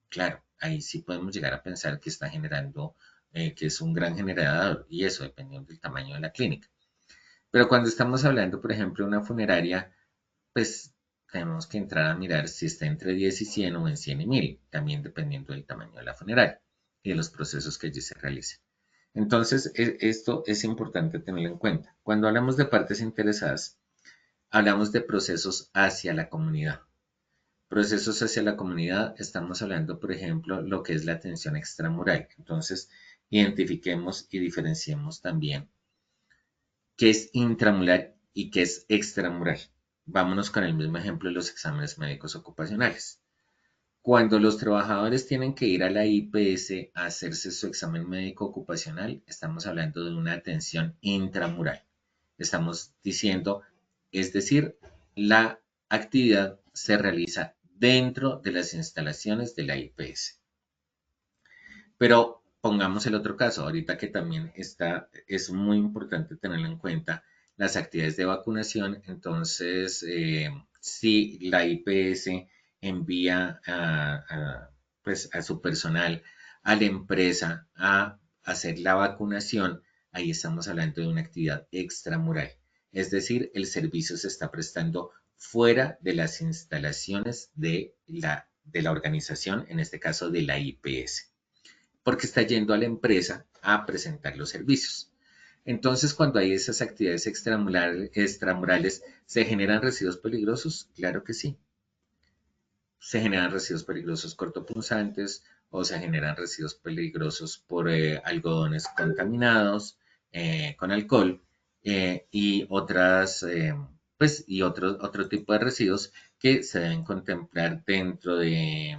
Claro, ahí sí podemos llegar a pensar que está generando, que es un gran generador y eso dependiendo del tamaño de la clínica. Pero cuando estamos hablando, por ejemplo, de una funeraria, pues tenemos que entrar a mirar si está entre 10 y 100 o en 100 y 1000, también dependiendo del tamaño de la funeraria y de los procesos que allí se realicen. Entonces, esto es importante tenerlo en cuenta. Cuando hablamos de partes interesadas, hablamos de procesos hacia la comunidad. Procesos hacia la comunidad, estamos hablando, por ejemplo, lo que es la atención extramural. Entonces, identifiquemos y diferenciemos también qué es intramural y qué es extramural. Vámonos con el mismo ejemplo de los exámenes médicos ocupacionales. Cuando los trabajadores tienen que ir a la IPS a hacerse su examen médico ocupacional, estamos hablando de una atención intramural. Estamos diciendo, es decir, la actividad se realiza dentro de las instalaciones de la IPS. Pero pongamos el otro caso, ahorita que también es muy importante tenerlo en cuenta, las actividades de vacunación. Entonces, si la IPS envía pues, a su personal a la empresa a hacer la vacunación, ahí estamos hablando de una actividad extramural. Es decir, el servicio se está prestando fuera de las instalaciones de la organización, en este caso de la IPS, porque está yendo a la empresa a presentar los servicios. Entonces, cuando hay esas actividades extramurales, ¿se generan residuos peligrosos? Claro que sí. Se generan residuos peligrosos cortopunzantes o se generan residuos peligrosos por algodones contaminados con alcohol y otras, pues, y otro tipo de residuos que se deben contemplar dentro de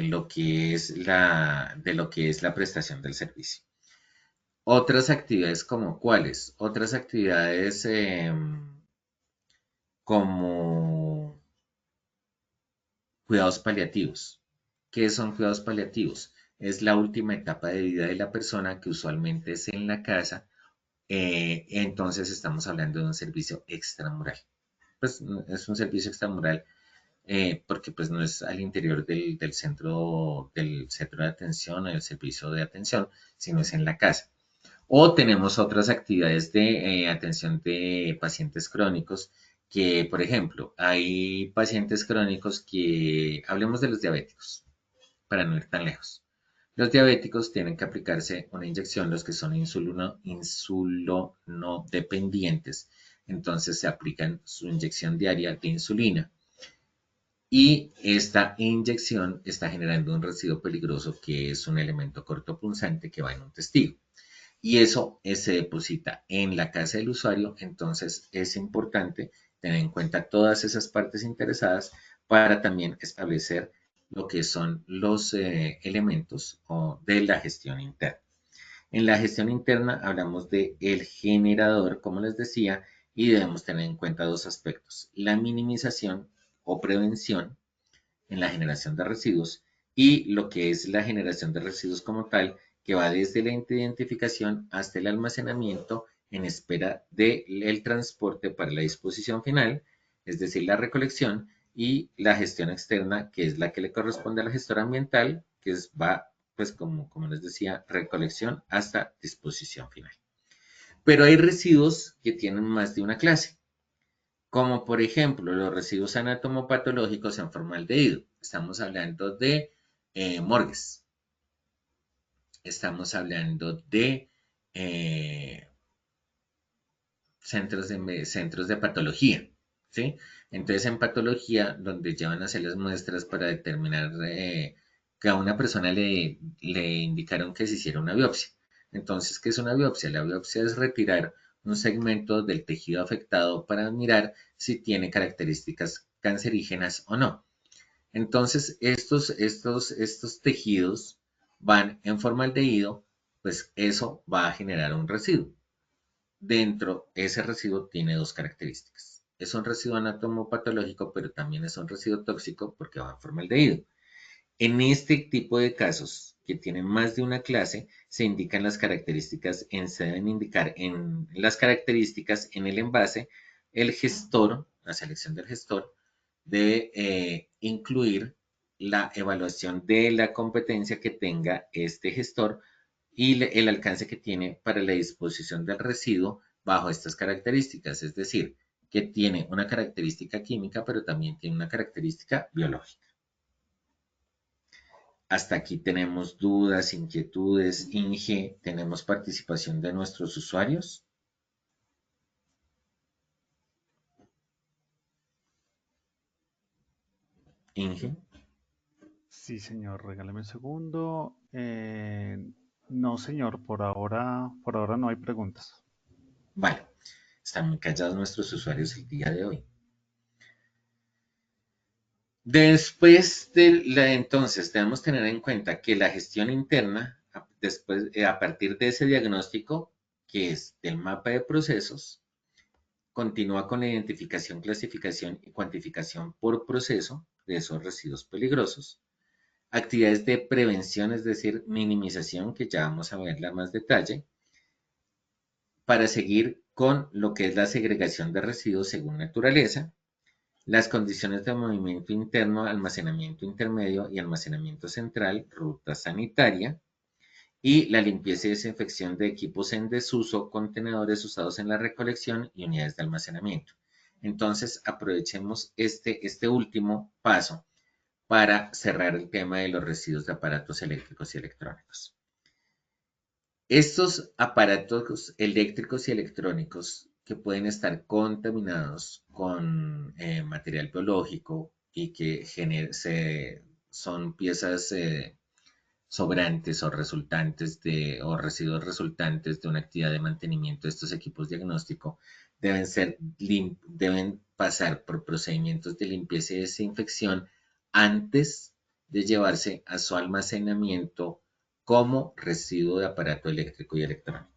lo que es la prestación del servicio. Otras actividades como cuáles, otras actividades como cuidados paliativos. ¿Qué son cuidados paliativos? Es la última etapa de vida de la persona que usualmente es en la casa. Entonces estamos hablando de un servicio extramural. Pues es un servicio extramural porque pues no es al interior del centro de atención o del servicio de atención, sino es en la casa. O tenemos otras actividades de atención de pacientes crónicos que, por ejemplo, hay pacientes crónicos que, hablemos de los diabéticos, para no ir tan lejos. Los diabéticos tienen que aplicarse una inyección, los que son insulino dependientes. Entonces se aplican su inyección diaria de insulina. Y esta inyección está generando un residuo peligroso que es un elemento cortopunzante que va en un testigo. Y eso se deposita en la casa del usuario. Entonces es importante tener en cuenta todas esas partes interesadas para también establecer lo que son los elementos de la gestión interna. En la gestión interna hablamos de el generador, como les decía, y debemos tener en cuenta dos aspectos: la minimización o prevención en la generación de residuos y lo que es la generación de residuos como tal, que va desde la identificación hasta el almacenamiento en espera del transporte para la disposición final, es decir, la recolección, y la gestión externa, que es la que le corresponde a la gestora ambiental, va, pues como les decía, recolección hasta disposición final. Pero hay residuos que tienen más de una clase, como por ejemplo los residuos anatomopatológicos en formaldehído. Estamos hablando de morgues. Estamos hablando de centros de patología, ¿sí? Entonces, en patología, donde llevan a hacer las muestras para determinar que a una persona le indicaron que se hiciera una biopsia. Entonces, ¿qué es una biopsia? La biopsia es retirar un segmento del tejido afectado para mirar si tiene características cancerígenas o no. Entonces, estos tejidos van en formaldehído, pues eso va a generar un residuo. Dentro, ese residuo tiene dos características. Es un residuo anatomopatológico, pero también es un residuo tóxico porque va en formaldehído. En este tipo de casos que tienen más de una clase, se indican las características, se deben indicar en las características en el envase. El gestor, la selección del gestor, debe incluir la evaluación de la competencia que tenga este gestor y el alcance que tiene para la disposición del residuo bajo estas características, es decir, que tiene una característica química, pero también tiene una característica biológica. Hasta aquí tenemos dudas, inquietudes. Inge, ¿tenemos participación de nuestros usuarios? Inge. Sí, señor, regáleme un segundo. No, señor, por ahora no hay preguntas. Vale, están muy callados nuestros usuarios el día de hoy. Después entonces, debemos tener en cuenta que la gestión interna, a partir de ese diagnóstico, que es del mapa de procesos, continúa con la identificación, clasificación y cuantificación por proceso de esos residuos peligrosos. actividades de prevención, es decir, minimización, que ya vamos a verla en más detalle, para seguir con lo que es la segregación de residuos según naturaleza, las condiciones de movimiento interno, almacenamiento intermedio y almacenamiento central, ruta sanitaria, y la limpieza y desinfección de equipos en desuso, contenedores usados en la recolección y unidades de almacenamiento. Entonces, aprovechemos este último paso para cerrar el tema de los residuos de aparatos eléctricos y electrónicos. Estos aparatos eléctricos y electrónicos que pueden estar contaminados con material biológico y que son piezas sobrantes o resultantes o residuos resultantes de una actividad de mantenimiento de estos equipos diagnóstico deben pasar por procedimientos de limpieza y desinfección antes de llevarse a su almacenamiento como residuo de aparato eléctrico y electrónico.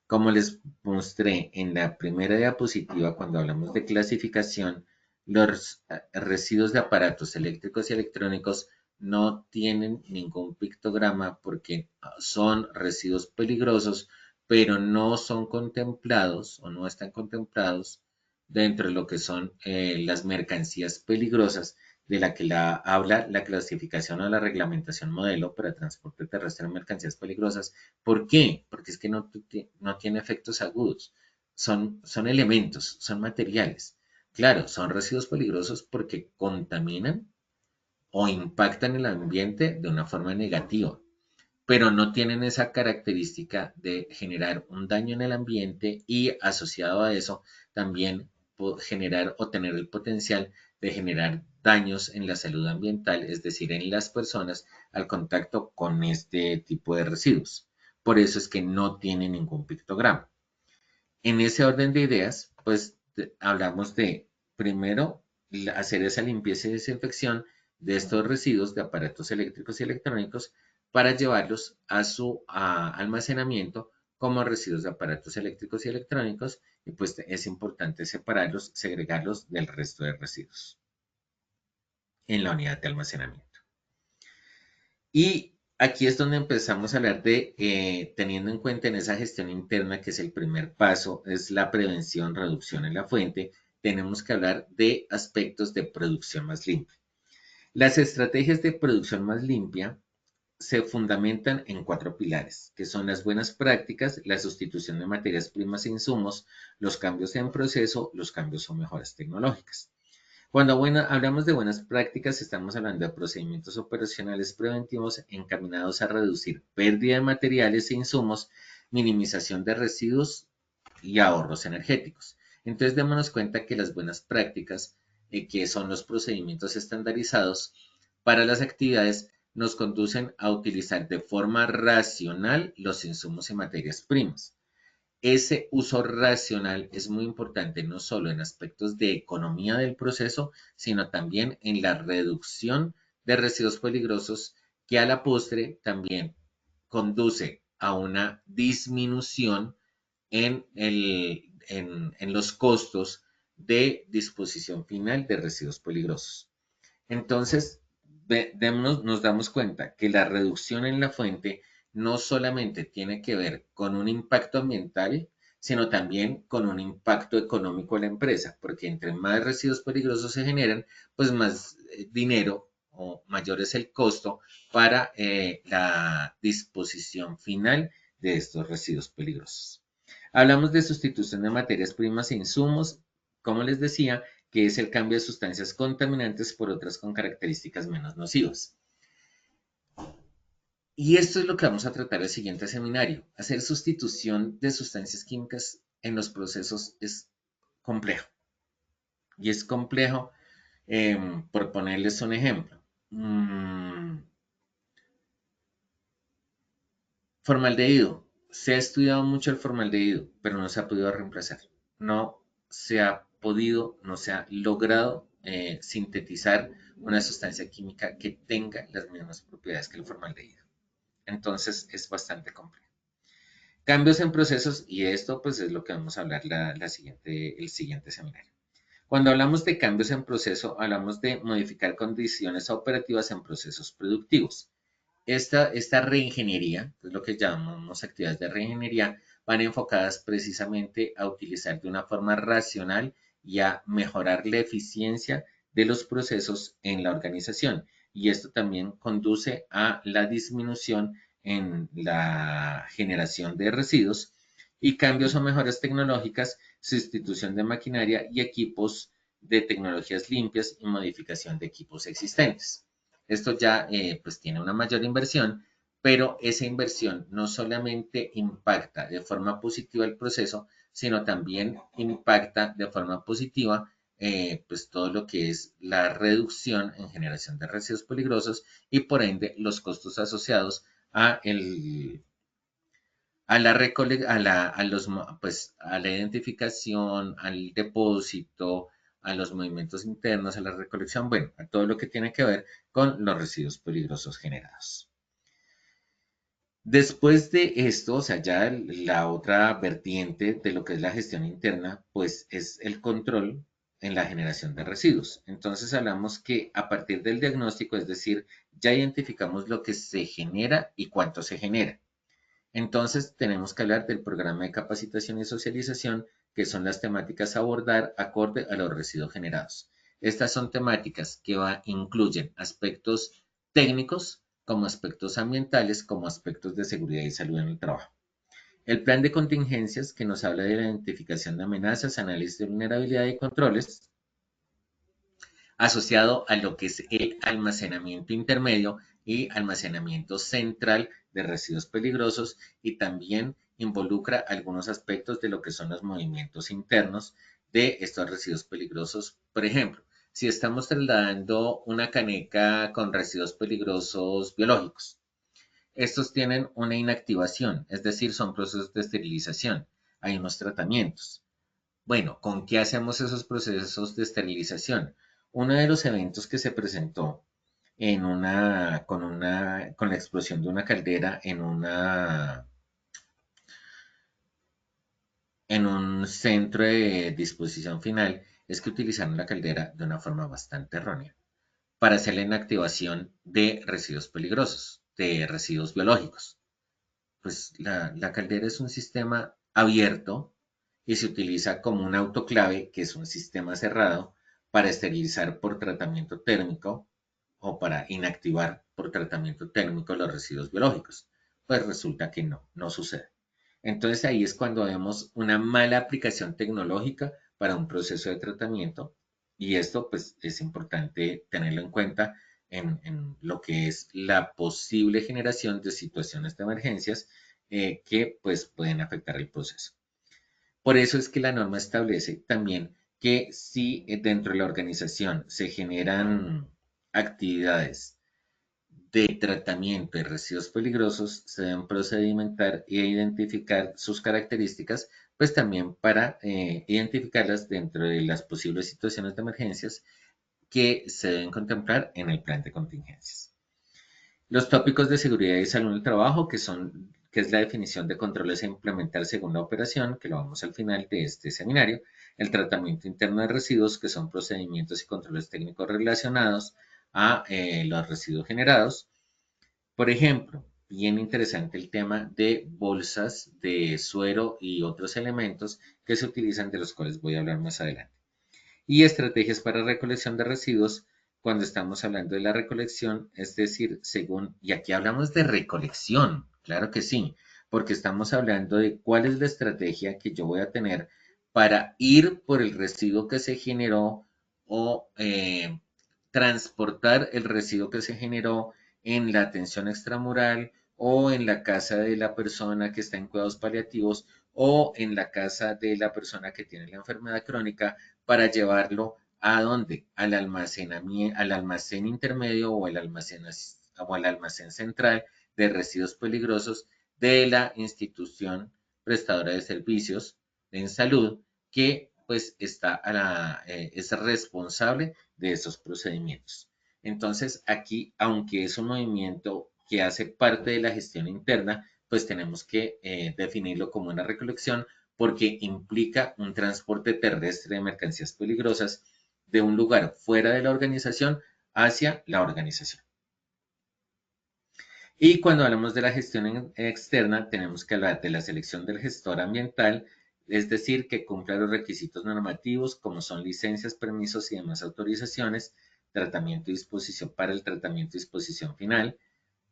Como les mostré en la primera diapositiva cuando hablamos de clasificación, los residuos de aparatos eléctricos y electrónicos no tienen ningún pictograma porque son residuos peligrosos, pero no son contemplados o no están contemplados dentro de lo que son las mercancías peligrosas de la que habla la clasificación o la reglamentación modelo para transporte terrestre de mercancías peligrosas. ¿Por qué? Porque es que no tiene efectos agudos. Son elementos, son materiales. Claro, son residuos peligrosos porque contaminan o impactan el ambiente de una forma negativa, pero no tienen esa característica de generar un daño en el ambiente y asociado a eso también generar o tener el potencial de generar daños en la salud ambiental, es decir, en las personas al contacto con este tipo de residuos. Por eso es que no tiene ningún pictograma. En ese orden de ideas, pues hablamos de primero hacer esa limpieza y desinfección de estos residuos de aparatos eléctricos y electrónicos para llevarlos a su almacenamiento como residuos de aparatos eléctricos y electrónicos, y pues es importante separarlos, segregarlos del resto de residuos en la unidad de almacenamiento. Y aquí es donde empezamos a hablar de, teniendo en cuenta en esa gestión interna, que es el primer paso, es la prevención, reducción en la fuente, tenemos que hablar de aspectos de producción más limpia. Las estrategias de producción más limpia se fundamentan en 4 pilares, que son las buenas prácticas, la sustitución de materias primas e insumos, los cambios en proceso, los cambios o mejoras tecnológicas. Cuando hablamos de buenas prácticas, estamos hablando de procedimientos operacionales preventivos encaminados a reducir pérdida de materiales e insumos, minimización de residuos y ahorros energéticos. Entonces, démonos cuenta que las buenas prácticas, que son los procedimientos estandarizados para las actividades, nos conducen a utilizar de forma racional los insumos y materias primas. Ese uso racional es muy importante no solo en aspectos de economía del proceso, sino también en la reducción de residuos peligrosos, que a la postre también conduce a una disminución en los costos de disposición final de residuos peligrosos. Entonces, nos damos cuenta que la reducción en la fuente no solamente tiene que ver con un impacto ambiental, sino también con un impacto económico a la empresa, porque entre más residuos peligrosos se generan, pues más dinero o mayor es el costo para la disposición final de estos residuos peligrosos. Hablamos de sustitución de materias primas e insumos, como les decía, que es el cambio de sustancias contaminantes por otras con características menos nocivas. Y esto es lo que vamos a tratar en el siguiente seminario. Hacer sustitución de sustancias químicas en los procesos es complejo. Y es complejo, por ponerles un ejemplo. Formaldehído. Se ha estudiado mucho el formaldehído, pero no se ha podido reemplazar. No se ha podido, no se ha logrado sintetizar una sustancia química que tenga las mismas propiedades que el formaldehído. Entonces es bastante complejo. Cambios en procesos, y esto pues es lo que vamos a hablar el siguiente seminario. Cuando hablamos de cambios en proceso, hablamos de modificar condiciones operativas en procesos productivos. Esta reingeniería, que es lo que llamamos actividades de reingeniería, van enfocadas precisamente a utilizar de una forma racional y a mejorar la eficiencia de los procesos en la organización. Y esto también conduce a la disminución en la generación de residuos y cambios o mejoras tecnológicas, sustitución de maquinaria y equipos de tecnologías limpias y modificación de equipos existentes. Esto ya pues tiene una mayor inversión, pero esa inversión no solamente impacta de forma positiva el proceso, sino también impacta de forma positiva pues todo lo que es la reducción en generación de residuos peligrosos y por ende los costos asociados a a la identificación, al depósito, a los movimientos internos, a la recolección, bueno, a todo lo que tiene que ver con los residuos peligrosos generados. Después de esto, o sea, ya la otra vertiente de lo que es la gestión interna, pues es el control en la generación de residuos. Entonces hablamos que a partir del diagnóstico, es decir, ya identificamos lo que se genera y cuánto se genera. Entonces tenemos que hablar del programa de capacitación y socialización, que son las temáticas a abordar acorde a los residuos generados. Estas son temáticas que incluyen aspectos técnicos, como aspectos ambientales, como aspectos de seguridad y salud en el trabajo. El plan de contingencias, que nos habla de la identificación de amenazas, análisis de vulnerabilidad y controles, asociado a lo que es el almacenamiento intermedio y almacenamiento central de residuos peligrosos y también involucra algunos aspectos de lo que son los movimientos internos de estos residuos peligrosos. Por ejemplo, si estamos trasladando una caneca con residuos peligrosos biológicos, estos tienen una inactivación, es decir, son procesos de esterilización. Hay unos tratamientos. Bueno, ¿con qué hacemos esos procesos de esterilización? Uno de los eventos que se presentó con la explosión de una caldera en un centro de disposición final es que utilizaron la caldera de una forma bastante errónea para hacer la inactivación de residuos peligrosos, de residuos biológicos. Pues la caldera es un sistema abierto y se utiliza como un autoclave, que es un sistema cerrado, para esterilizar por tratamiento térmico o para inactivar por tratamiento térmico los residuos biológicos. Pues resulta que no sucede. Entonces ahí es cuando vemos una mala aplicación tecnológica para un proceso de tratamiento y esto pues es importante tenerlo en cuenta en lo que es la posible generación de situaciones de emergencias que pues pueden afectar el proceso. Por eso es que la norma establece también que si dentro de la organización se generan actividades de tratamiento de residuos peligrosos, se deben procedimentar e identificar sus características, pues también para identificarlas dentro de las posibles situaciones de emergencias que se deben contemplar en el plan de contingencias. Los tópicos de seguridad y salud en el trabajo, que es la definición de controles a implementar según la operación, que lo vamos al final de este seminario. El tratamiento interno de residuos, que son procedimientos y controles técnicos relacionados a los residuos generados. Por ejemplo, bien interesante el tema de bolsas de suero y otros elementos que se utilizan, de los cuales voy a hablar más adelante. Y estrategias para recolección de residuos cuando estamos hablando de la recolección, es decir, y aquí hablamos de recolección, claro que sí, porque estamos hablando de cuál es la estrategia que yo voy a tener para ir por el residuo que se generó o transportar el residuo que se generó en la atención extramural o en la casa de la persona que está en cuidados paliativos o en la casa de la persona que tiene la enfermedad crónica para llevarlo ¿a dónde? Al almacén intermedio o al almacén central de residuos peligrosos de la institución prestadora de servicios en salud que pues es responsable de esos procedimientos. Entonces aquí, aunque es un movimiento que hace parte de la gestión interna, pues tenemos que definirlo como una recolección porque implica un transporte terrestre de mercancías peligrosas de un lugar fuera de la organización hacia la organización. Y cuando hablamos de la gestión externa, tenemos que hablar de la selección del gestor ambiental, es decir, que cumpla los requisitos normativos como son licencias, permisos y demás autorizaciones, tratamiento y disposición para el tratamiento y disposición final.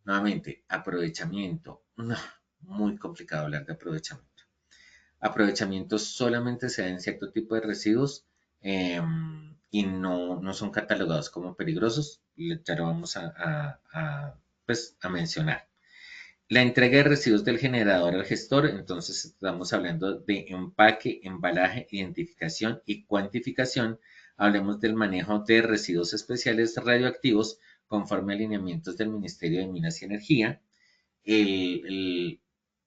Nuevamente, aprovechamiento. No, muy complicado hablar de aprovechamiento. Aprovechamiento solamente se da en cierto tipo de residuos y no son catalogados como peligrosos. Ya lo vamos a mencionar. La entrega de residuos del generador al gestor, entonces estamos hablando de empaque, embalaje, identificación y cuantificación. Hablemos del manejo de residuos especiales radioactivos conforme a lineamientos del Ministerio de Minas y Energía. El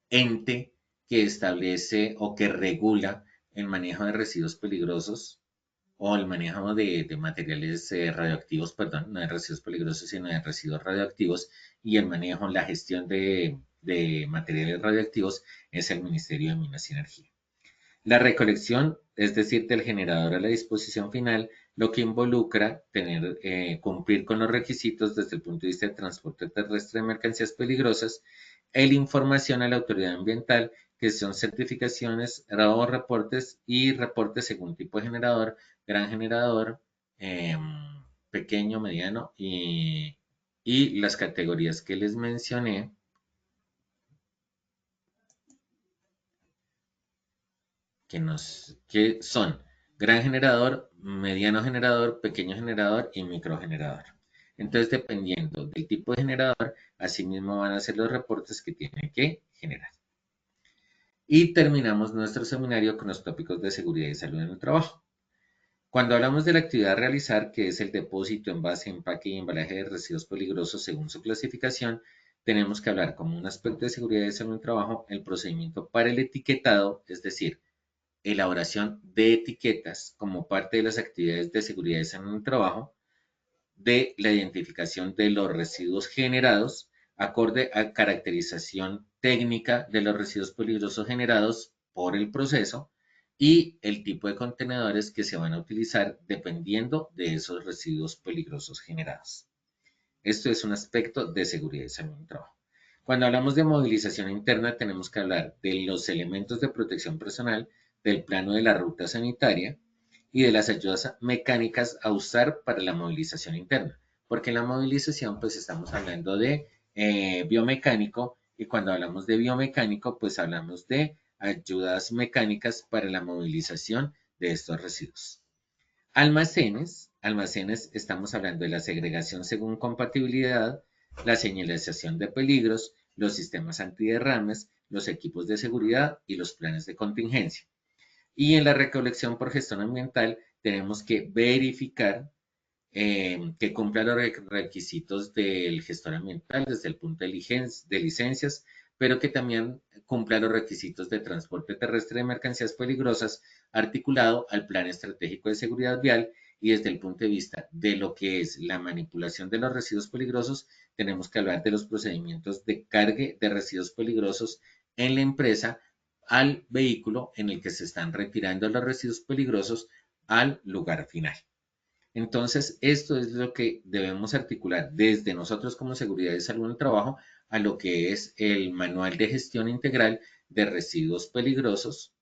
ente que establece o que regula el manejo de residuos peligrosos o el manejo de materiales radioactivos, perdón, no de residuos peligrosos, sino de residuos radioactivos, y el manejo, la gestión de materiales radioactivos es el Ministerio de Minas y Energía. La recolección, es decir, del generador a la disposición final, lo que involucra cumplir con los requisitos desde el punto de vista de transporte terrestre de mercancías peligrosas, la información a la autoridad ambiental, que son certificaciones o reportes y reportes según tipo de generador, gran generador, pequeño, mediano y las categorías que les mencioné. Que son gran generador, mediano generador, pequeño generador y microgenerador. Entonces, dependiendo del tipo de generador, asimismo van a ser los reportes que tienen que generar. Y terminamos nuestro seminario con los tópicos de seguridad y salud en el trabajo. Cuando hablamos de la actividad a realizar, que es el depósito, envase, empaque y embalaje de residuos peligrosos según su clasificación, tenemos que hablar como un aspecto de seguridad y salud en el trabajo, el procedimiento para el etiquetado, es decir, elaboración de etiquetas como parte de las actividades de seguridad y salud en el trabajo, de la identificación de los residuos generados, acorde a caracterización técnica de los residuos peligrosos generados por el proceso y el tipo de contenedores que se van a utilizar dependiendo de esos residuos peligrosos generados. Esto es un aspecto de seguridad y salud en el trabajo. Cuando hablamos de movilización interna, tenemos que hablar de los elementos de protección personal, del plano de la ruta sanitaria y de las ayudas mecánicas a usar para la movilización interna. Porque en la movilización, pues estamos hablando de biomecánico, y cuando hablamos de biomecánico, pues hablamos de ayudas mecánicas para la movilización de estos residuos. Almacenes, estamos hablando de la segregación según compatibilidad, la señalización de peligros, los sistemas antiderrames, los equipos de seguridad y los planes de contingencia. Y en la recolección por gestión ambiental tenemos que verificar que cumpla los requisitos del gestor ambiental desde el punto de licencias, pero que también cumpla los requisitos de transporte terrestre de mercancías peligrosas articulado al Plan Estratégico de Seguridad Vial, y desde el punto de vista de lo que es la manipulación de los residuos peligrosos, tenemos que hablar de los procedimientos de cargue de residuos peligrosos en la empresa al vehículo en el que se están retirando los residuos peligrosos al lugar final. Entonces, esto es lo que debemos articular desde nosotros como Seguridad y Salud en el Trabajo a lo que es el Manual de Gestión Integral de Residuos Peligrosos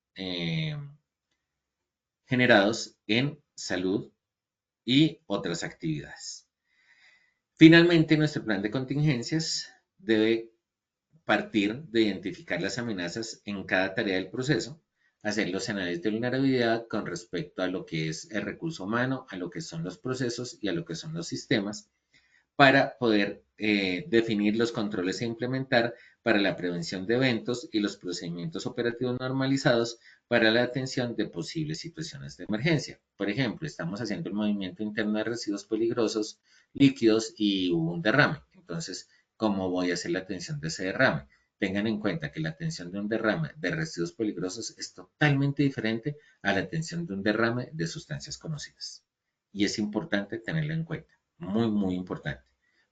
generados en salud y otras actividades. Finalmente, nuestro plan de contingencias debe partir de identificar las amenazas en cada tarea del proceso, hacer los análisis de vulnerabilidad con respecto a lo que es el recurso humano, a lo que son los procesos y a lo que son los sistemas, para poder definir los controles e implementar para la prevención de eventos y los procedimientos operativos normalizados para la atención de posibles situaciones de emergencia. Por ejemplo, estamos haciendo el movimiento interno de residuos peligrosos, líquidos y hubo un derrame. Entonces, ¿cómo voy a hacer la atención de ese derrame? Tengan en cuenta que la atención de un derrame de residuos peligrosos es totalmente diferente a la atención de un derrame de sustancias conocidas. Y es importante tenerlo en cuenta, muy, muy importante,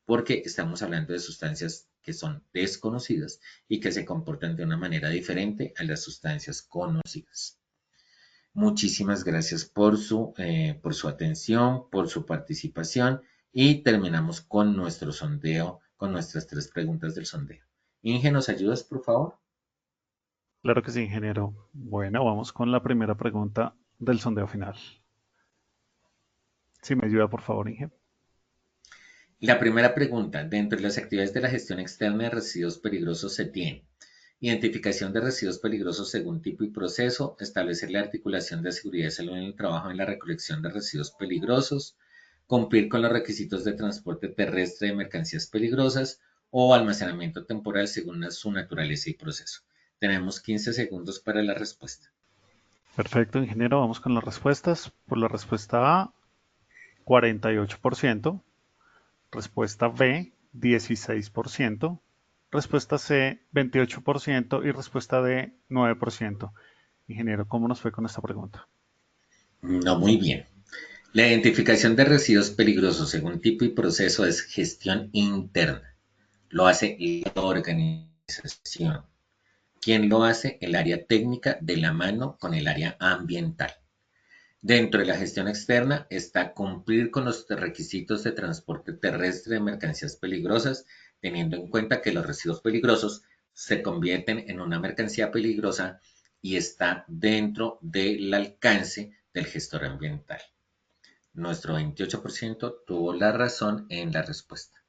porque estamos hablando de sustancias que son desconocidas y que se comportan de una manera diferente a las sustancias conocidas. Muchísimas gracias por su atención, por su participación y terminamos con nuestro sondeo, con nuestras 3 preguntas del sondeo. Inge, ¿nos ayudas, por favor? Claro que sí, ingeniero. Bueno, vamos con la primera pregunta del sondeo final. Si me ayuda, por favor, Inge. La primera pregunta, dentro de las actividades de la gestión externa de residuos peligrosos se tiene identificación de residuos peligrosos según tipo y proceso, establecer la articulación de seguridad y salud en el trabajo en la recolección de residuos peligrosos, cumplir con los requisitos de transporte terrestre de mercancías peligrosas o almacenamiento temporal según su naturaleza y proceso. Tenemos 15 segundos para la respuesta. Perfecto, ingeniero. Vamos con las respuestas. Por la respuesta A, 48%. Respuesta B, 16%. Respuesta C, 28% y respuesta D, 9%. Ingeniero, ¿cómo nos fue con esta pregunta? No, muy bien. La identificación de residuos peligrosos según tipo y proceso es gestión interna. Lo hace la organización. ¿Quién lo hace? El área técnica de la mano con el área ambiental. Dentro de la gestión externa está cumplir con los requisitos de transporte terrestre de mercancías peligrosas, teniendo en cuenta que los residuos peligrosos se convierten en una mercancía peligrosa y está dentro del alcance del gestor ambiental. Nuestro 28% tuvo la razón en la respuesta.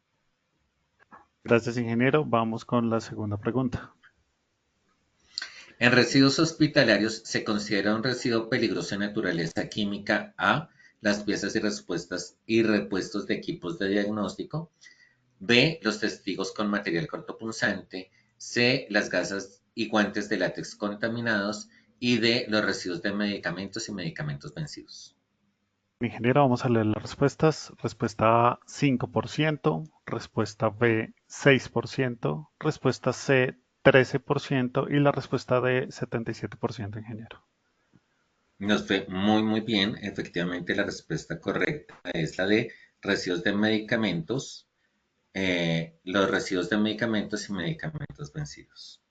Gracias, ingeniero. Vamos con la segunda pregunta. En residuos hospitalarios se considera un residuo peligroso de naturaleza química A, las piezas y respuestas y repuestos de equipos de diagnóstico, B, los testigos con material cortopunzante, C, las gasas y guantes de látex contaminados y D, los residuos de medicamentos y medicamentos vencidos. Ingeniero, vamos a leer las respuestas. Respuesta A, 5%. Respuesta B, 6%. Respuesta C, 13% y la respuesta D, 77%, ingeniero. Nos fue muy bien. Efectivamente, la respuesta correcta es la de residuos de medicamentos, los residuos de medicamentos y medicamentos vencidos.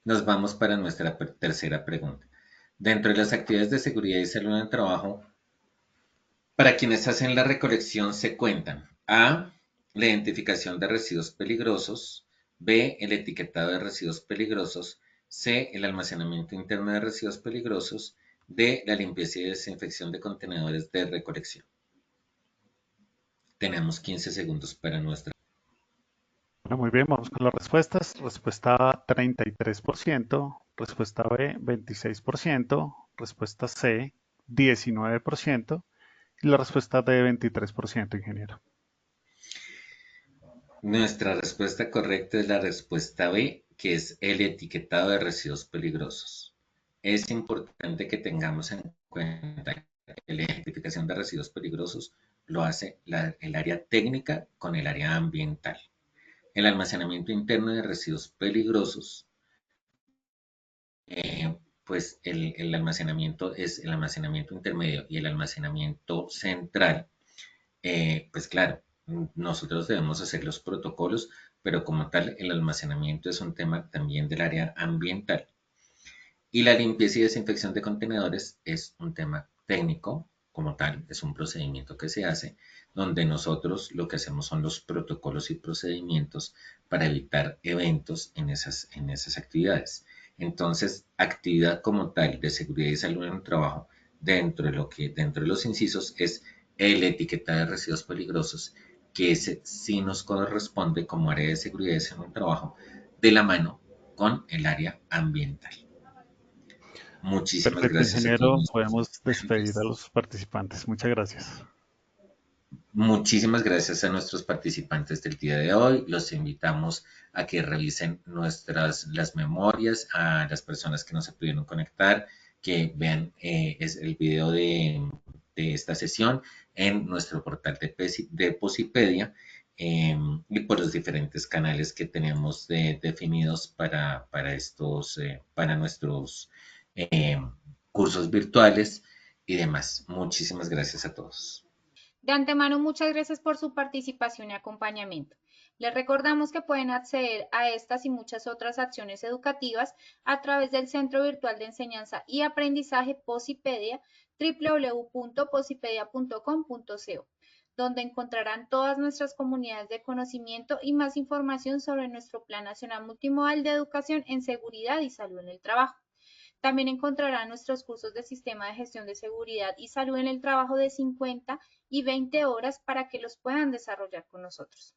Nos vamos para nuestra tercera pregunta. Dentro de las actividades de seguridad y salud en el trabajo, para quienes hacen la recolección se cuentan A, la identificación de residuos peligrosos, B, el etiquetado de residuos peligrosos, C, el almacenamiento interno de residuos peligrosos, D, la limpieza y desinfección de contenedores de recolección. Tenemos 15 segundos para nuestra. Bueno, muy bien, vamos con las respuestas. Respuesta A, 33%. Respuesta B, 26%. Respuesta C, 19%. Y la respuesta D, 23%, ingeniero. Nuestra respuesta correcta es la respuesta B, que es el etiquetado de residuos peligrosos. Es importante que tengamos en cuenta que la identificación de residuos peligrosos lo hace el área técnica con el área ambiental. El almacenamiento interno de residuos peligrosos, pues el almacenamiento es el almacenamiento intermedio y el almacenamiento central. Pues claro, nosotros debemos hacer los protocolos, pero como tal el almacenamiento es un tema también del área ambiental. Y la limpieza y desinfección de contenedores es un tema técnico, como tal, es un procedimiento que se hace, donde nosotros lo que hacemos son los protocolos y procedimientos para evitar eventos en esas actividades. Entonces, actividad como tal de seguridad y salud en el trabajo, dentro de los incisos, es el etiquetado de residuos peligrosos, que ese sí nos corresponde como área de seguridad y salud en el trabajo, de la mano con el área ambiental. Muchísimas Perfecto, gracias a todos ingeniero. nuestros Podemos despedir a participantes. los participantes. Muchas gracias. Muchísimas gracias a nuestros participantes del día de hoy. Los invitamos a que revisen las memorias, a las personas que no se pudieron conectar, que vean el video de esta sesión en nuestro portal de Posipedia y por los diferentes canales que tenemos definidos para nuestros cursos virtuales y demás. Muchísimas gracias a todos. De antemano, muchas gracias por su participación y acompañamiento. Les recordamos que pueden acceder a estas y muchas otras acciones educativas a través del Centro Virtual de Enseñanza y Aprendizaje Posipedia, www.posipedia.com.co, donde encontrarán todas nuestras comunidades de conocimiento y más información sobre nuestro Plan Nacional Multimodal de Educación en Seguridad y Salud en el Trabajo. También encontrarán nuestros cursos de Sistema de Gestión de Seguridad y Salud en el Trabajo de 50 y 20 horas para que los puedan desarrollar con nosotros.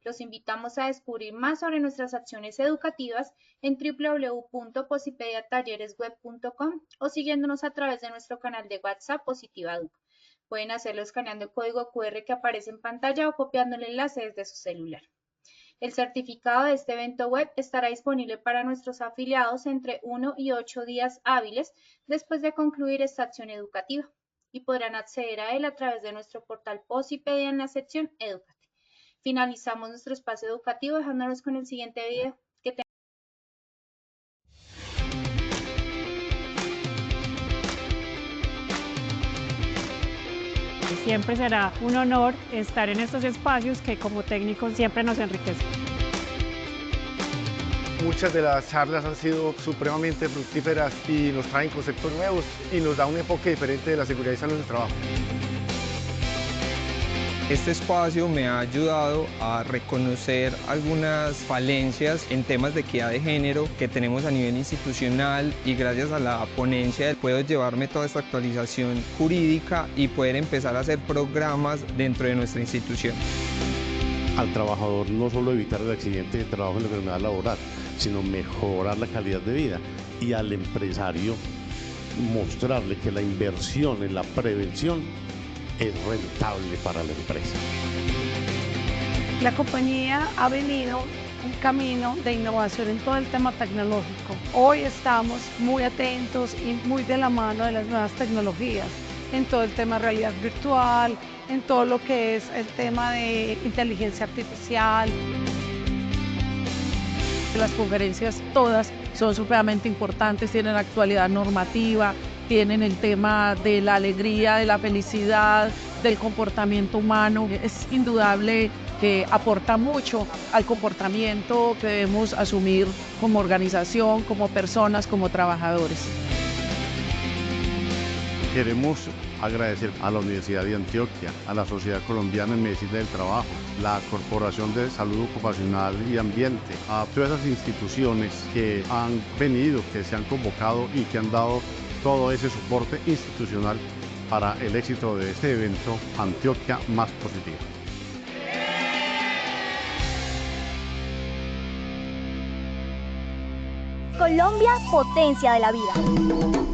Los invitamos a descubrir más sobre nuestras acciones educativas en www.posipediatalleresweb.com o siguiéndonos a través de nuestro canal de WhatsApp Positiva Educa. Pueden hacerlo escaneando el código QR que aparece en pantalla o copiando el enlace desde su celular. El certificado de este evento web estará disponible para nuestros afiliados entre 1 y 8 días hábiles después de concluir esta acción educativa y podrán acceder a él a través de nuestro portal Posipedia en la sección Educate. Finalizamos nuestro espacio educativo dejándonos con el siguiente video. Siempre será un honor estar en estos espacios que como técnicos siempre nos enriquecen. Muchas de las charlas han sido supremamente fructíferas y nos traen conceptos nuevos y nos da un enfoque diferente de la seguridad y salud en el trabajo. Este espacio me ha ayudado a reconocer algunas falencias en temas de equidad de género que tenemos a nivel institucional y gracias a la ponencia puedo llevarme toda esta actualización jurídica y poder empezar a hacer programas dentro de nuestra institución. Al trabajador no solo evitar el accidente de trabajo en la enfermedad laboral, sino mejorar la calidad de vida, y al empresario mostrarle que la inversión en la prevención es rentable para la empresa. La compañía ha venido un camino de innovación en todo el tema tecnológico. Hoy estamos muy atentos y muy de la mano de las nuevas tecnologías, en todo el tema de realidad virtual, en todo lo que es el tema de inteligencia artificial. Las conferencias todas son supremamente importantes, tienen actualidad normativa, tienen el tema de la alegría, de la felicidad, del comportamiento humano. Es indudable que aporta mucho al comportamiento que debemos asumir como organización, como personas, como trabajadores. Queremos agradecer a la Universidad de Antioquia, a la Sociedad Colombiana en Medicina del Trabajo, la Corporación de Salud Ocupacional y Ambiente, a todas esas instituciones que han venido, que se han convocado y que han dado todo ese soporte institucional para el éxito de este evento Antioquia Más Positiva. Colombia, potencia de la vida.